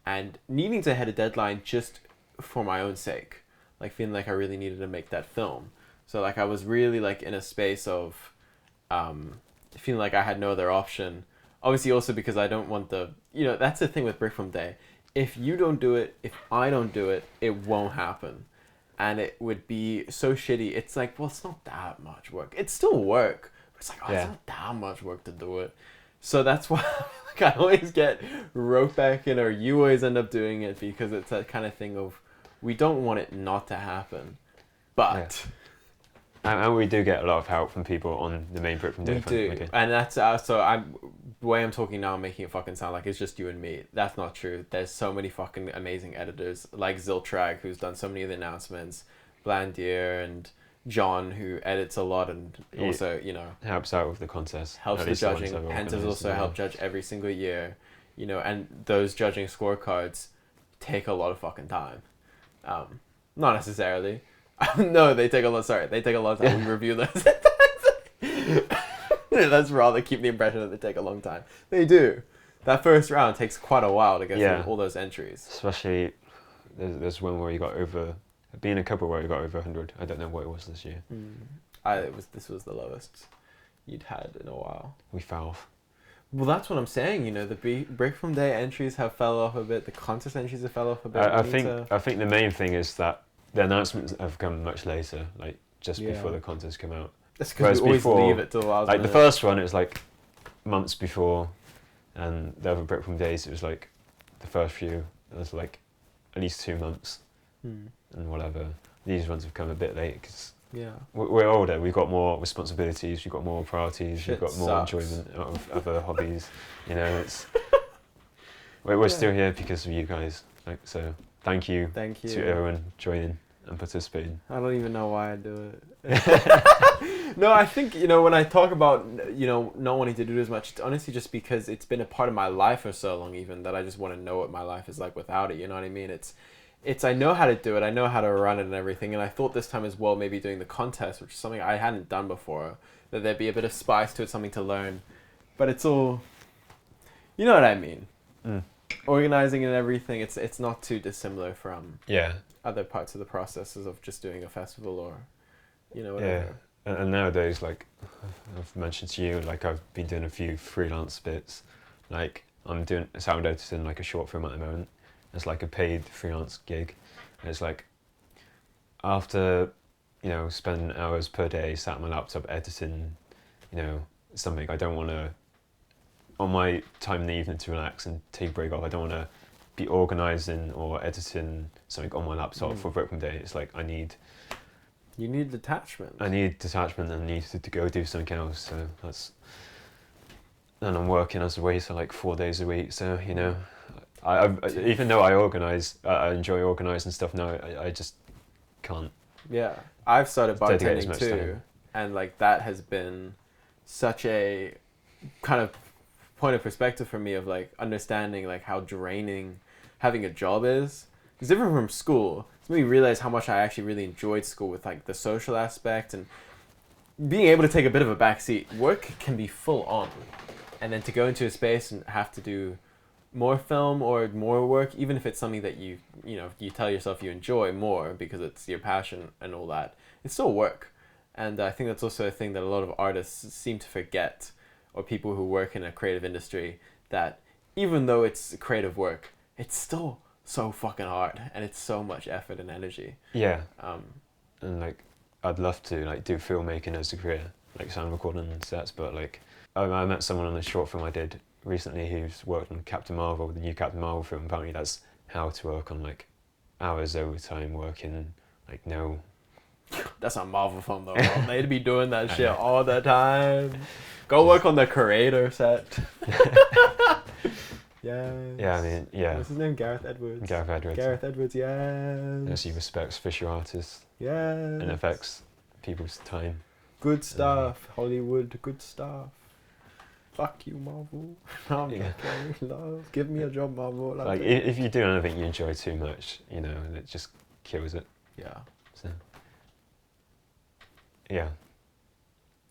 [SPEAKER 1] and needing to hit a deadline just for my own sake, like feeling like I really needed to make that film. So like I was really like in a space of feeling like I had no other option. Obviously also because I don't want you know, that's the thing with Brickfilm Day. If you don't do it, if I don't do it, it won't happen. And it would be so shitty. It's like, well, it's not that much work. It's still work. But it's like, oh, it's not that much work to do it. So that's why like, I always get roped back in, or you always end up doing it, because it's that kind of thing of, we don't want it not to happen. But...
[SPEAKER 2] Yeah. And we do get a lot of help from people on the main Brickfilm Day.
[SPEAKER 1] We do. Okay. And that's... the way I'm talking now, I'm making it fucking sound like it's just you and me. That's not true. There's so many fucking amazing editors, like Ziltrag, who's done so many of the announcements, Blandier, and John, who edits a lot, and also, you know,
[SPEAKER 2] helps out with the contest.
[SPEAKER 1] Helps with judging. Penta's also helped judge every single year, you know, and those judging scorecards take a lot of fucking time. Not necessarily. No, they take a lot. Sorry, they take a long time. We review those. Let's rather keep the impression that they take a long time. They do. That first round takes quite a while to go through all those entries.
[SPEAKER 2] Especially, there's one where you got over, being a couple where you got over 100. I don't know what it was this year.
[SPEAKER 1] This was the lowest you'd had in a while.
[SPEAKER 2] We fell off.
[SPEAKER 1] Well, that's what I'm saying. You know, the Brickfilm Day entries have fell off a bit. The contest entries have fell off a bit.
[SPEAKER 2] I think the main thing is that the announcements have come much later, like just before the contests come out.
[SPEAKER 1] That's because we always leave it till the last minute.
[SPEAKER 2] The first one, it was like months before, and the other Brickfilm Days, it was like the first few, it was like at least 2 months and whatever. These ones have come a bit late because we're older, we've got more responsibilities, we've got more priorities, we've got more enjoyment out of other hobbies. You know, it's we're still here because of you guys. Like, so thank you to everyone joining and participating.
[SPEAKER 1] I don't even know why I do it. No, I think, you know, when I talk about, you know, not wanting to do as much, it's honestly just because it's been a part of my life for so long, even, that I just want to know what my life is like without it. You know what I mean? It's I know how to do it, I know how to run it and everything, and I thought this time as well, maybe doing the contest, which is something I hadn't done before, that there'd be a bit of spice to it, something to learn. But it's all, you know what I mean? Organizing and everything, it's not too dissimilar from other parts of the processes of just doing a festival or, you know, whatever.
[SPEAKER 2] Yeah, and nowadays, like I've mentioned to you, like I've been doing a few freelance bits. Like I'm doing sound editing, like a short film at the moment. It's like a paid freelance gig. And it's like after, you know, spending hours per day sat on my laptop editing, you know, something, I don't want to, on my time in the evening to relax and take a break off, I don't want to be organising or editing something on my laptop for Brickfilm Day. It's like
[SPEAKER 1] you need detachment.
[SPEAKER 2] I need detachment and I need to go do something else. So that's, and I'm working as a waiter like 4 days a week. So, you know, I even though I organise, I enjoy organising stuff now, I just can't.
[SPEAKER 1] Yeah, I've started bartending too, and like that has been such a kind of point of perspective for me of like understanding like how draining having a job is. It's different from school. It's made me realize how much I actually really enjoyed school with like the social aspect and being able to take a bit of a backseat. Work can be full on, and then to go into a space and have to do more film or more work, even if it's something that you tell yourself you enjoy more because it's your passion and all that, it's still work. And I think that's also a thing that a lot of artists seem to forget, or people who work in a creative industry, that even though it's creative work, it's still so fucking hard and it's so much effort and energy.
[SPEAKER 2] Yeah. And like I'd love to like do filmmaking as a career, like sound recording and sets, but like I met someone on a short film I did recently who's worked on Captain Marvel, the new Captain Marvel film. Apparently that's how to work on like hours overtime working, like no.
[SPEAKER 1] That's not Marvel film though. They'd be doing that shit all the time. Go work on the creator set. Yes.
[SPEAKER 2] Yeah, I mean, yeah.
[SPEAKER 1] What's his name? Gareth Edwards.
[SPEAKER 2] Gareth Edwards,
[SPEAKER 1] yes.
[SPEAKER 2] Yes, he respects visual artists.
[SPEAKER 1] Yes.
[SPEAKER 2] And affects people's time.
[SPEAKER 1] Good stuff. Hollywood, good stuff. Fuck you, Marvel. I'm okay, love. Give me a job, Marvel.
[SPEAKER 2] Like if you do anything you enjoy too much, you know, it just kills it.
[SPEAKER 1] Yeah.
[SPEAKER 2] So, yeah.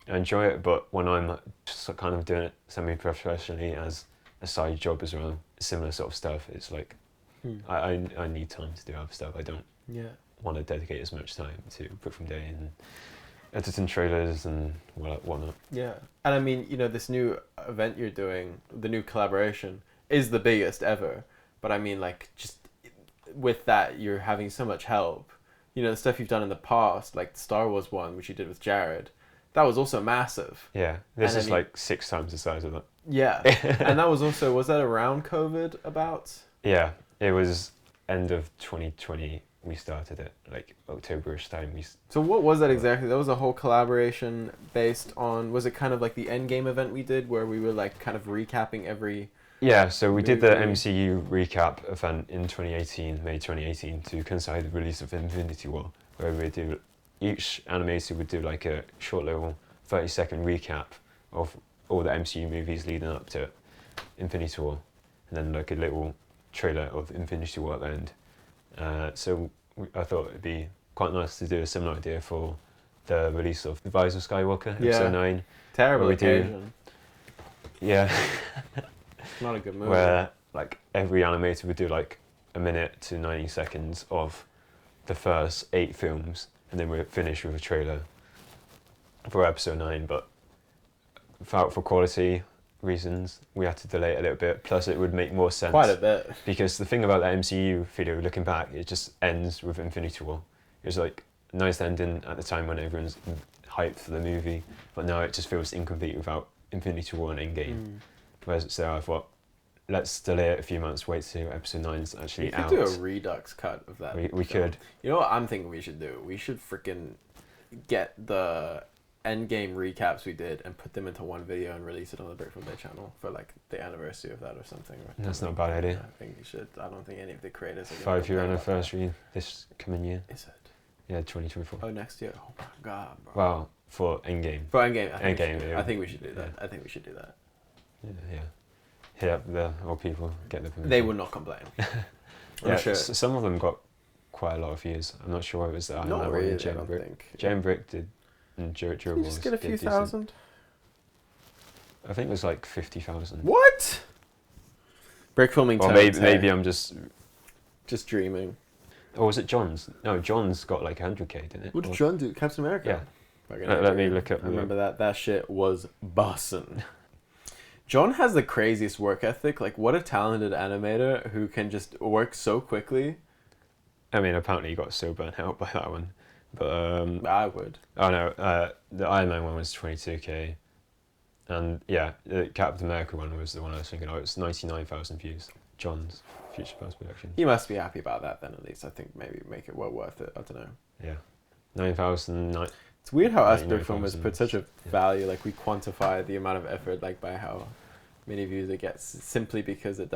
[SPEAKER 2] I enjoy it, but when I'm just kind of doing it semi-professionally as a side job as well, similar sort of stuff, it's like I need time to do other stuff. I don't want to dedicate as much time to Brickfilm Day and editing trailers and whatnot. Yeah,
[SPEAKER 1] and I mean, you know, this new event you're doing, the new collaboration, is the biggest ever. But I mean, like, just with that, you're having so much help. You know, the stuff you've done in the past, like the Star Wars one, which you did with Jared, that was also massive.
[SPEAKER 2] Yeah, this is like 6 times the size of that.
[SPEAKER 1] Yeah, and that was also, was that around COVID about?
[SPEAKER 2] Yeah, it was end of 2020. We started it like October-ish time.
[SPEAKER 1] So what was that exactly? That was a whole collaboration based on, was it kind of like the Endgame event we did where we were like kind of recapping every...
[SPEAKER 2] Yeah, so we did the MCU recap event in 2018, May 2018, to coincide with the release of Infinity War, where we do, each animator would do like a short little 30-second recap of all the MCU movies leading up to Infinity War, and then like a little trailer of Infinity War at the end. So I thought it'd be quite nice to do a similar idea for the release of The Rise of Skywalker, episode 9.
[SPEAKER 1] Terrible
[SPEAKER 2] where we
[SPEAKER 1] occasion.
[SPEAKER 2] Yeah.
[SPEAKER 1] Not a good movie.
[SPEAKER 2] Where like every animator would do like a minute to 90 seconds of the first 8 films, and then we'd finish with a trailer for episode 9. But for quality reasons, we had to delay it a little bit. Plus, it would make more sense.
[SPEAKER 1] Quite a bit.
[SPEAKER 2] Because the thing about the MCU video, looking back, it just ends with Infinity War. It was like a nice ending at the time when everyone's hyped for the movie, but now it just feels incomplete without Infinity War and Endgame. Whereas so I thought, let's delay it a few months, wait till episode 9 is actually out.
[SPEAKER 1] We could do a redux cut of that.
[SPEAKER 2] We could.
[SPEAKER 1] You know what I'm thinking we should do? We should freaking get the Endgame recaps we did and put them into one video and release it on the Brickfilm Day channel for like the anniversary of that or something. Right?
[SPEAKER 2] That's not a bad idea.
[SPEAKER 1] I think we should. I don't think any of the creators are going to
[SPEAKER 2] 5-year anniversary this coming year.
[SPEAKER 1] Is it?
[SPEAKER 2] Yeah, 2024.
[SPEAKER 1] Oh, next year. Oh my god, bro.
[SPEAKER 2] Wow, for Endgame.
[SPEAKER 1] For Endgame.
[SPEAKER 2] I
[SPEAKER 1] think we should do that. I think we should do that.
[SPEAKER 2] Yeah. Hit up the old people, get the permission.
[SPEAKER 1] They would not complain.
[SPEAKER 2] Yeah,
[SPEAKER 1] sure.
[SPEAKER 2] Some of them got quite a lot of views. I'm not sure what it was that.
[SPEAKER 1] Not really,
[SPEAKER 2] Jam
[SPEAKER 1] I don't
[SPEAKER 2] Brick.
[SPEAKER 1] think.
[SPEAKER 2] Jam Brick did, and Durables.
[SPEAKER 1] Can you just get a few thousand?
[SPEAKER 2] I think it was like 50,000.
[SPEAKER 1] What? Brickfilming.
[SPEAKER 2] Or maybe I'm just
[SPEAKER 1] dreaming.
[SPEAKER 2] Or was it John's? No, John's got like 100k, didn't it?
[SPEAKER 1] What did John do? Captain America?
[SPEAKER 2] Yeah. Let me look up.
[SPEAKER 1] I remember that. That shit was bussin'. John has the craziest work ethic. Like, what a talented animator who can just work so quickly.
[SPEAKER 2] I mean, apparently he got so burnt out by that one. But
[SPEAKER 1] I would.
[SPEAKER 2] Oh no, the Iron Man one was 22k. And yeah, the Captain America one was the one I was thinking of. It's 99,000 views. John's Future Past production.
[SPEAKER 1] He must be happy about that then, at least. I think maybe make it well worth it. I don't know.
[SPEAKER 2] Yeah. 9,000.
[SPEAKER 1] It's weird how us Brickfilmers put such a value, like we quantify the amount of effort like by how many views it gets simply because it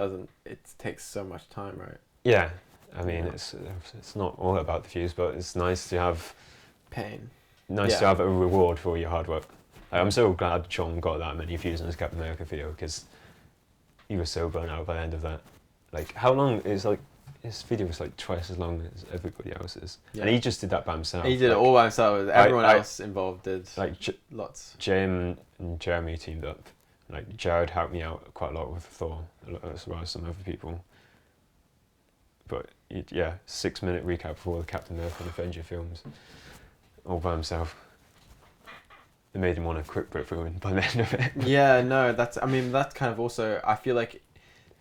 [SPEAKER 1] takes so much time, right?
[SPEAKER 2] Yeah. I mean, it's not all about the views, but it's nice to have
[SPEAKER 1] pain.
[SPEAKER 2] Nice to have a reward for your hard work. I'm so glad John got that many views on his Captain America video because he was so burnt out by the end of that. Like, how long is like his video was like twice as long as everybody else's, and he just did that by himself.
[SPEAKER 1] He did it all by himself. Everyone else involved did lots.
[SPEAKER 2] Jim and Jeremy teamed up. Like Jared helped me out quite a lot with Thor, as well as some other people. But yeah, 6-minute recap for all the Captain America and Avenger films, all by himself. It made him want to quit Brickfilming by the end of it. Yeah, no, that's kind of also, I feel like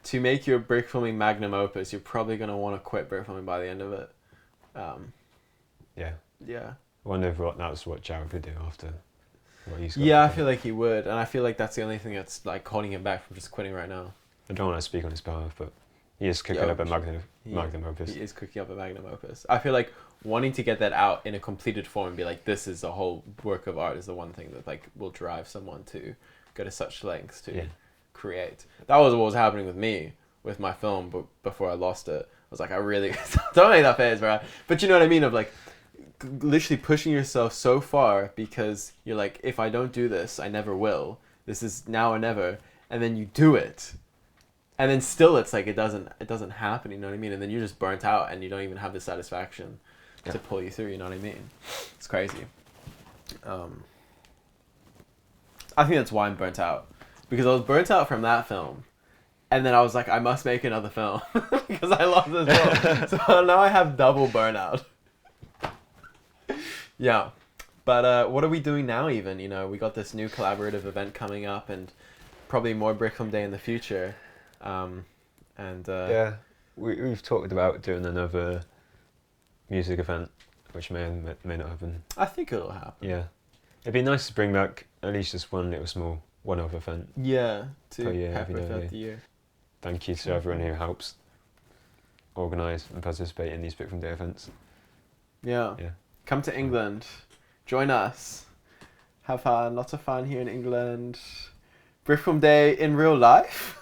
[SPEAKER 2] to make your Brickfilming magnum opus, you're probably going to want to quit Brickfilming by the end of it. Yeah. I wonder if that's what Jared would do after what he's got. Yeah, I feel like he would, and I feel like that's the only thing that's like holding him back from just quitting right now. I don't want to speak on his behalf, but he is cooking up a magnum opus. He is cooking up a magnum opus. I feel like wanting to get that out in a completed form and be like, this is a whole work of art is the one thing that like will drive someone to go to such lengths to create. That was what was happening with me with my film, but before I lost it, I was like, I really don't make that face, bro. But you know what I mean, of like literally pushing yourself so far because you're like, if I don't do this, I never will. This is now or never, and then you do it. And then still it's like it doesn't happen, you know what I mean? And then you're just burnt out and you don't even have the satisfaction to pull you through, you know what I mean? It's crazy. I think that's why I'm burnt out. Because I was burnt out from that film. And then I was like, I must make another film. Because I lost this film. So now I have double burnout. Yeah. But what are we doing now even? You know, we got this new collaborative event coming up and probably more Brickfilm Day in the future. We've talked about doing another music event, which may not happen. I think it'll happen. Yeah, it'd be nice to bring back at least just one little small one-off event. Yeah, to pepper throughout the year. Thank you to everyone who helps organise and participate in these Brickfilm Day events. Yeah. Come to England, join us, have fun, lots of fun here in England. Brickfilm Day in real life.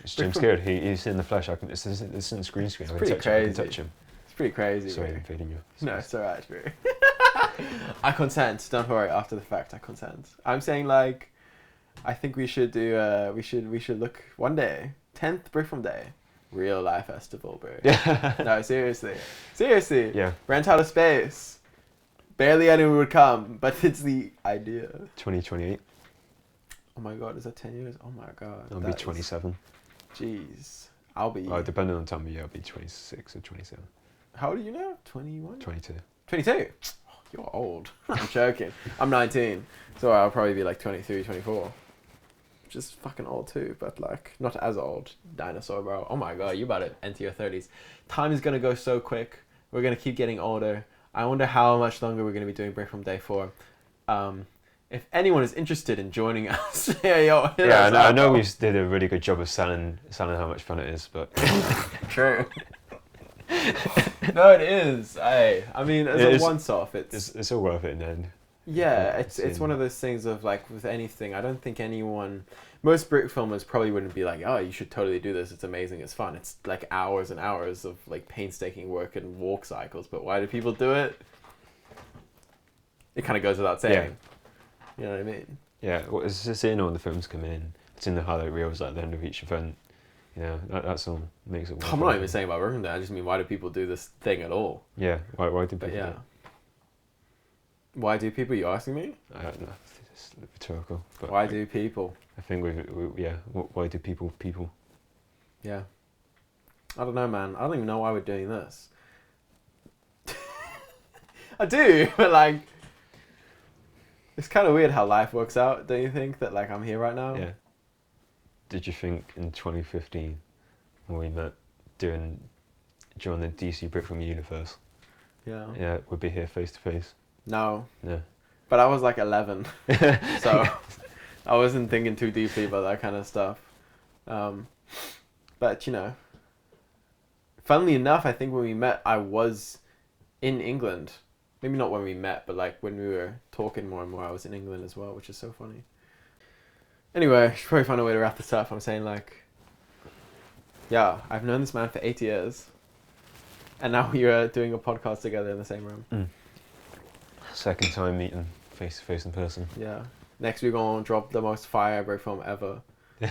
[SPEAKER 2] Jim's scared. He's in the flesh. It's in the green screen. It's pretty crazy. I can touch him. It's pretty crazy. Sorry, I'm feeding you. No, it's alright. I consent. Don't worry. After the fact, I consent. I'm saying I think we should do. We should look one day. 10th Brickfilm Day.
[SPEAKER 1] Real life festival, bro.
[SPEAKER 2] Yeah.
[SPEAKER 1] No, seriously. Seriously.
[SPEAKER 2] Yeah.
[SPEAKER 1] Rent out a space. Barely anyone would come, but it's the idea.
[SPEAKER 2] 2028.
[SPEAKER 1] Oh my god, is that 10 years? Oh my god.
[SPEAKER 2] I'll be 27.
[SPEAKER 1] Jeez. I'll be...
[SPEAKER 2] Well, depending on the time of year, I'll be 26 or 27.
[SPEAKER 1] How old are you now? 21?
[SPEAKER 2] 22.
[SPEAKER 1] 22? Oh, you're old. I'm joking. I'm 19. So I'll probably be like 23, 24. Just fucking old too, but like not as old. Dinosaur, bro. Oh my god, you about to enter your 30s. Time is gonna go so quick. We're gonna keep getting older. I wonder how much longer we're gonna be doing Brickfilm Day for. If anyone is interested in joining us,
[SPEAKER 2] I know we did a really good job of selling how much fun it is, but
[SPEAKER 1] true. No, it is. I mean, as a once-off,
[SPEAKER 2] it's all worth it in the end.
[SPEAKER 1] Yeah, it's one of those things of like with anything. I don't think most Brickfilmers probably wouldn't be like, oh, you should totally do this. It's amazing. It's fun. It's like hours and hours of like painstaking work and walk cycles. But why do people do it? It kind of goes without saying.
[SPEAKER 2] Yeah.
[SPEAKER 1] You know what I mean?
[SPEAKER 2] Yeah, well, it's just seeing all the films come in. It's in the highlight reels at the end of each event. You know, that's all makes it.
[SPEAKER 1] I'm not even saying about Brickfilm Day. I just mean, why do people do this thing at all?
[SPEAKER 2] Yeah, why do people?
[SPEAKER 1] Yeah. Why do people? You asking me?
[SPEAKER 2] I don't know. It's rhetorical. But
[SPEAKER 1] why do people?
[SPEAKER 2] I think why do people?
[SPEAKER 1] Yeah. I don't know, man. I don't even know why we're doing this. I do, but like, it's kind of weird how life works out. Don't you think that like I'm here right now?
[SPEAKER 2] Yeah. Did you think in 2015 when we met join the DC Brickfilm universe? Yeah, we'd be here face to face.
[SPEAKER 1] No.
[SPEAKER 2] No.
[SPEAKER 1] But I was like 11, so I wasn't thinking too deeply about that kind of stuff. But you know, funnily enough, I think when we met, I was in England. Maybe not when we met, but like when we were talking more and more, I was in England as well, which is so funny. Anyway, I should probably find a way to wrap this up. I'm saying like, yeah, I've known this man for 8 years, and now we are doing a podcast together in the same room.
[SPEAKER 2] Second time meeting face to face in person.
[SPEAKER 1] Yeah. Next we're gonna drop the most fire Brickfilm ever.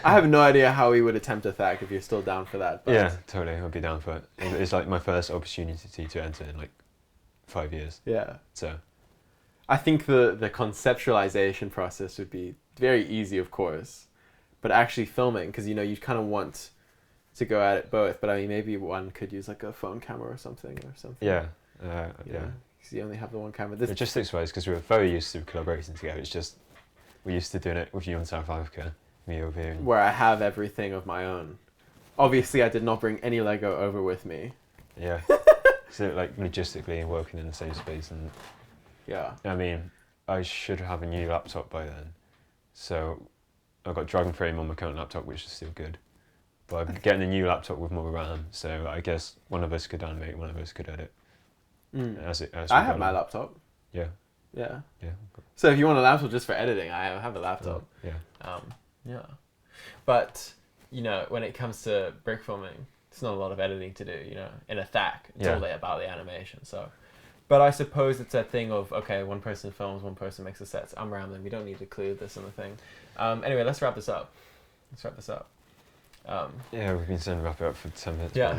[SPEAKER 1] I have no idea how we would attempt a THAC if you're still down for that. But
[SPEAKER 2] yeah, totally. I'd be down for it. It's like my first opportunity to enter in like 5 years.
[SPEAKER 1] Yeah.
[SPEAKER 2] So
[SPEAKER 1] I think the conceptualization process would be very easy, of course, but actually filming, because you know you kind of want to go at it both. But I mean, maybe one could use like a phone camera or something.
[SPEAKER 2] Yeah.
[SPEAKER 1] Yeah. Because you only have the one camera.
[SPEAKER 2] Logistics-wise, because we were very used to collaborating together. It's just we're used to doing it with you in South Africa, me over here.
[SPEAKER 1] Where I have everything of my own. Obviously, I did not bring any Lego over with me.
[SPEAKER 2] Yeah. So like logistically and working in the same space, and
[SPEAKER 1] yeah.
[SPEAKER 2] I mean, I should have a new laptop by then. So I've got Dragon Frame on my current laptop, which is still good. But I'm getting a new laptop with more RAM, so I guess one of us could animate, one of us could edit.
[SPEAKER 1] I have my laptop.
[SPEAKER 2] Yeah.
[SPEAKER 1] Yeah.
[SPEAKER 2] Yeah.
[SPEAKER 1] So if you want a laptop just for editing, I have a laptop.
[SPEAKER 2] Yeah.
[SPEAKER 1] Yeah. But, you know, when it comes to Brickfilming, there's not a lot of editing to do, you know, in a THAC. It's all about the animation, so. But I suppose it's a thing of, okay, one person films, one person makes the sets. I'm rambling. We don't need to include this in the thing. Anyway, let's wrap this up.
[SPEAKER 2] Yeah, we've been saying wrap it up for 10 minutes.
[SPEAKER 1] Yeah.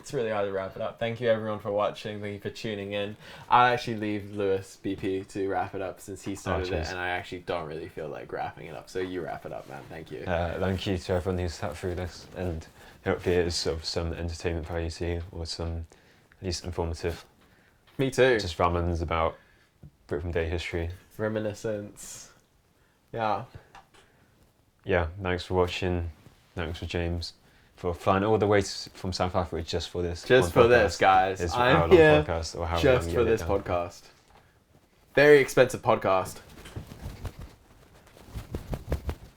[SPEAKER 1] It's really hard to wrap it up. Thank you everyone for watching. Thank you for tuning in. I'll actually leave Lewis BP to wrap it up since he started it, and I actually don't really feel like wrapping it up. So you wrap it up, man. Thank you.
[SPEAKER 2] Thank you to everyone who's sat through this, and hopefully it is sort of some entertainment value to you, or some at least informative.
[SPEAKER 1] Me too.
[SPEAKER 2] Just ramblings about Brickfilm Day history.
[SPEAKER 1] Reminiscence. Yeah.
[SPEAKER 2] Yeah, thanks for watching. Thanks for James for flying all the way from South Africa just for this.
[SPEAKER 1] Just for this, guys. I'm here just for this podcast. Very expensive podcast.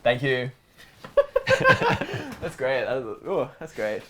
[SPEAKER 1] Thank you. That's great. That's great.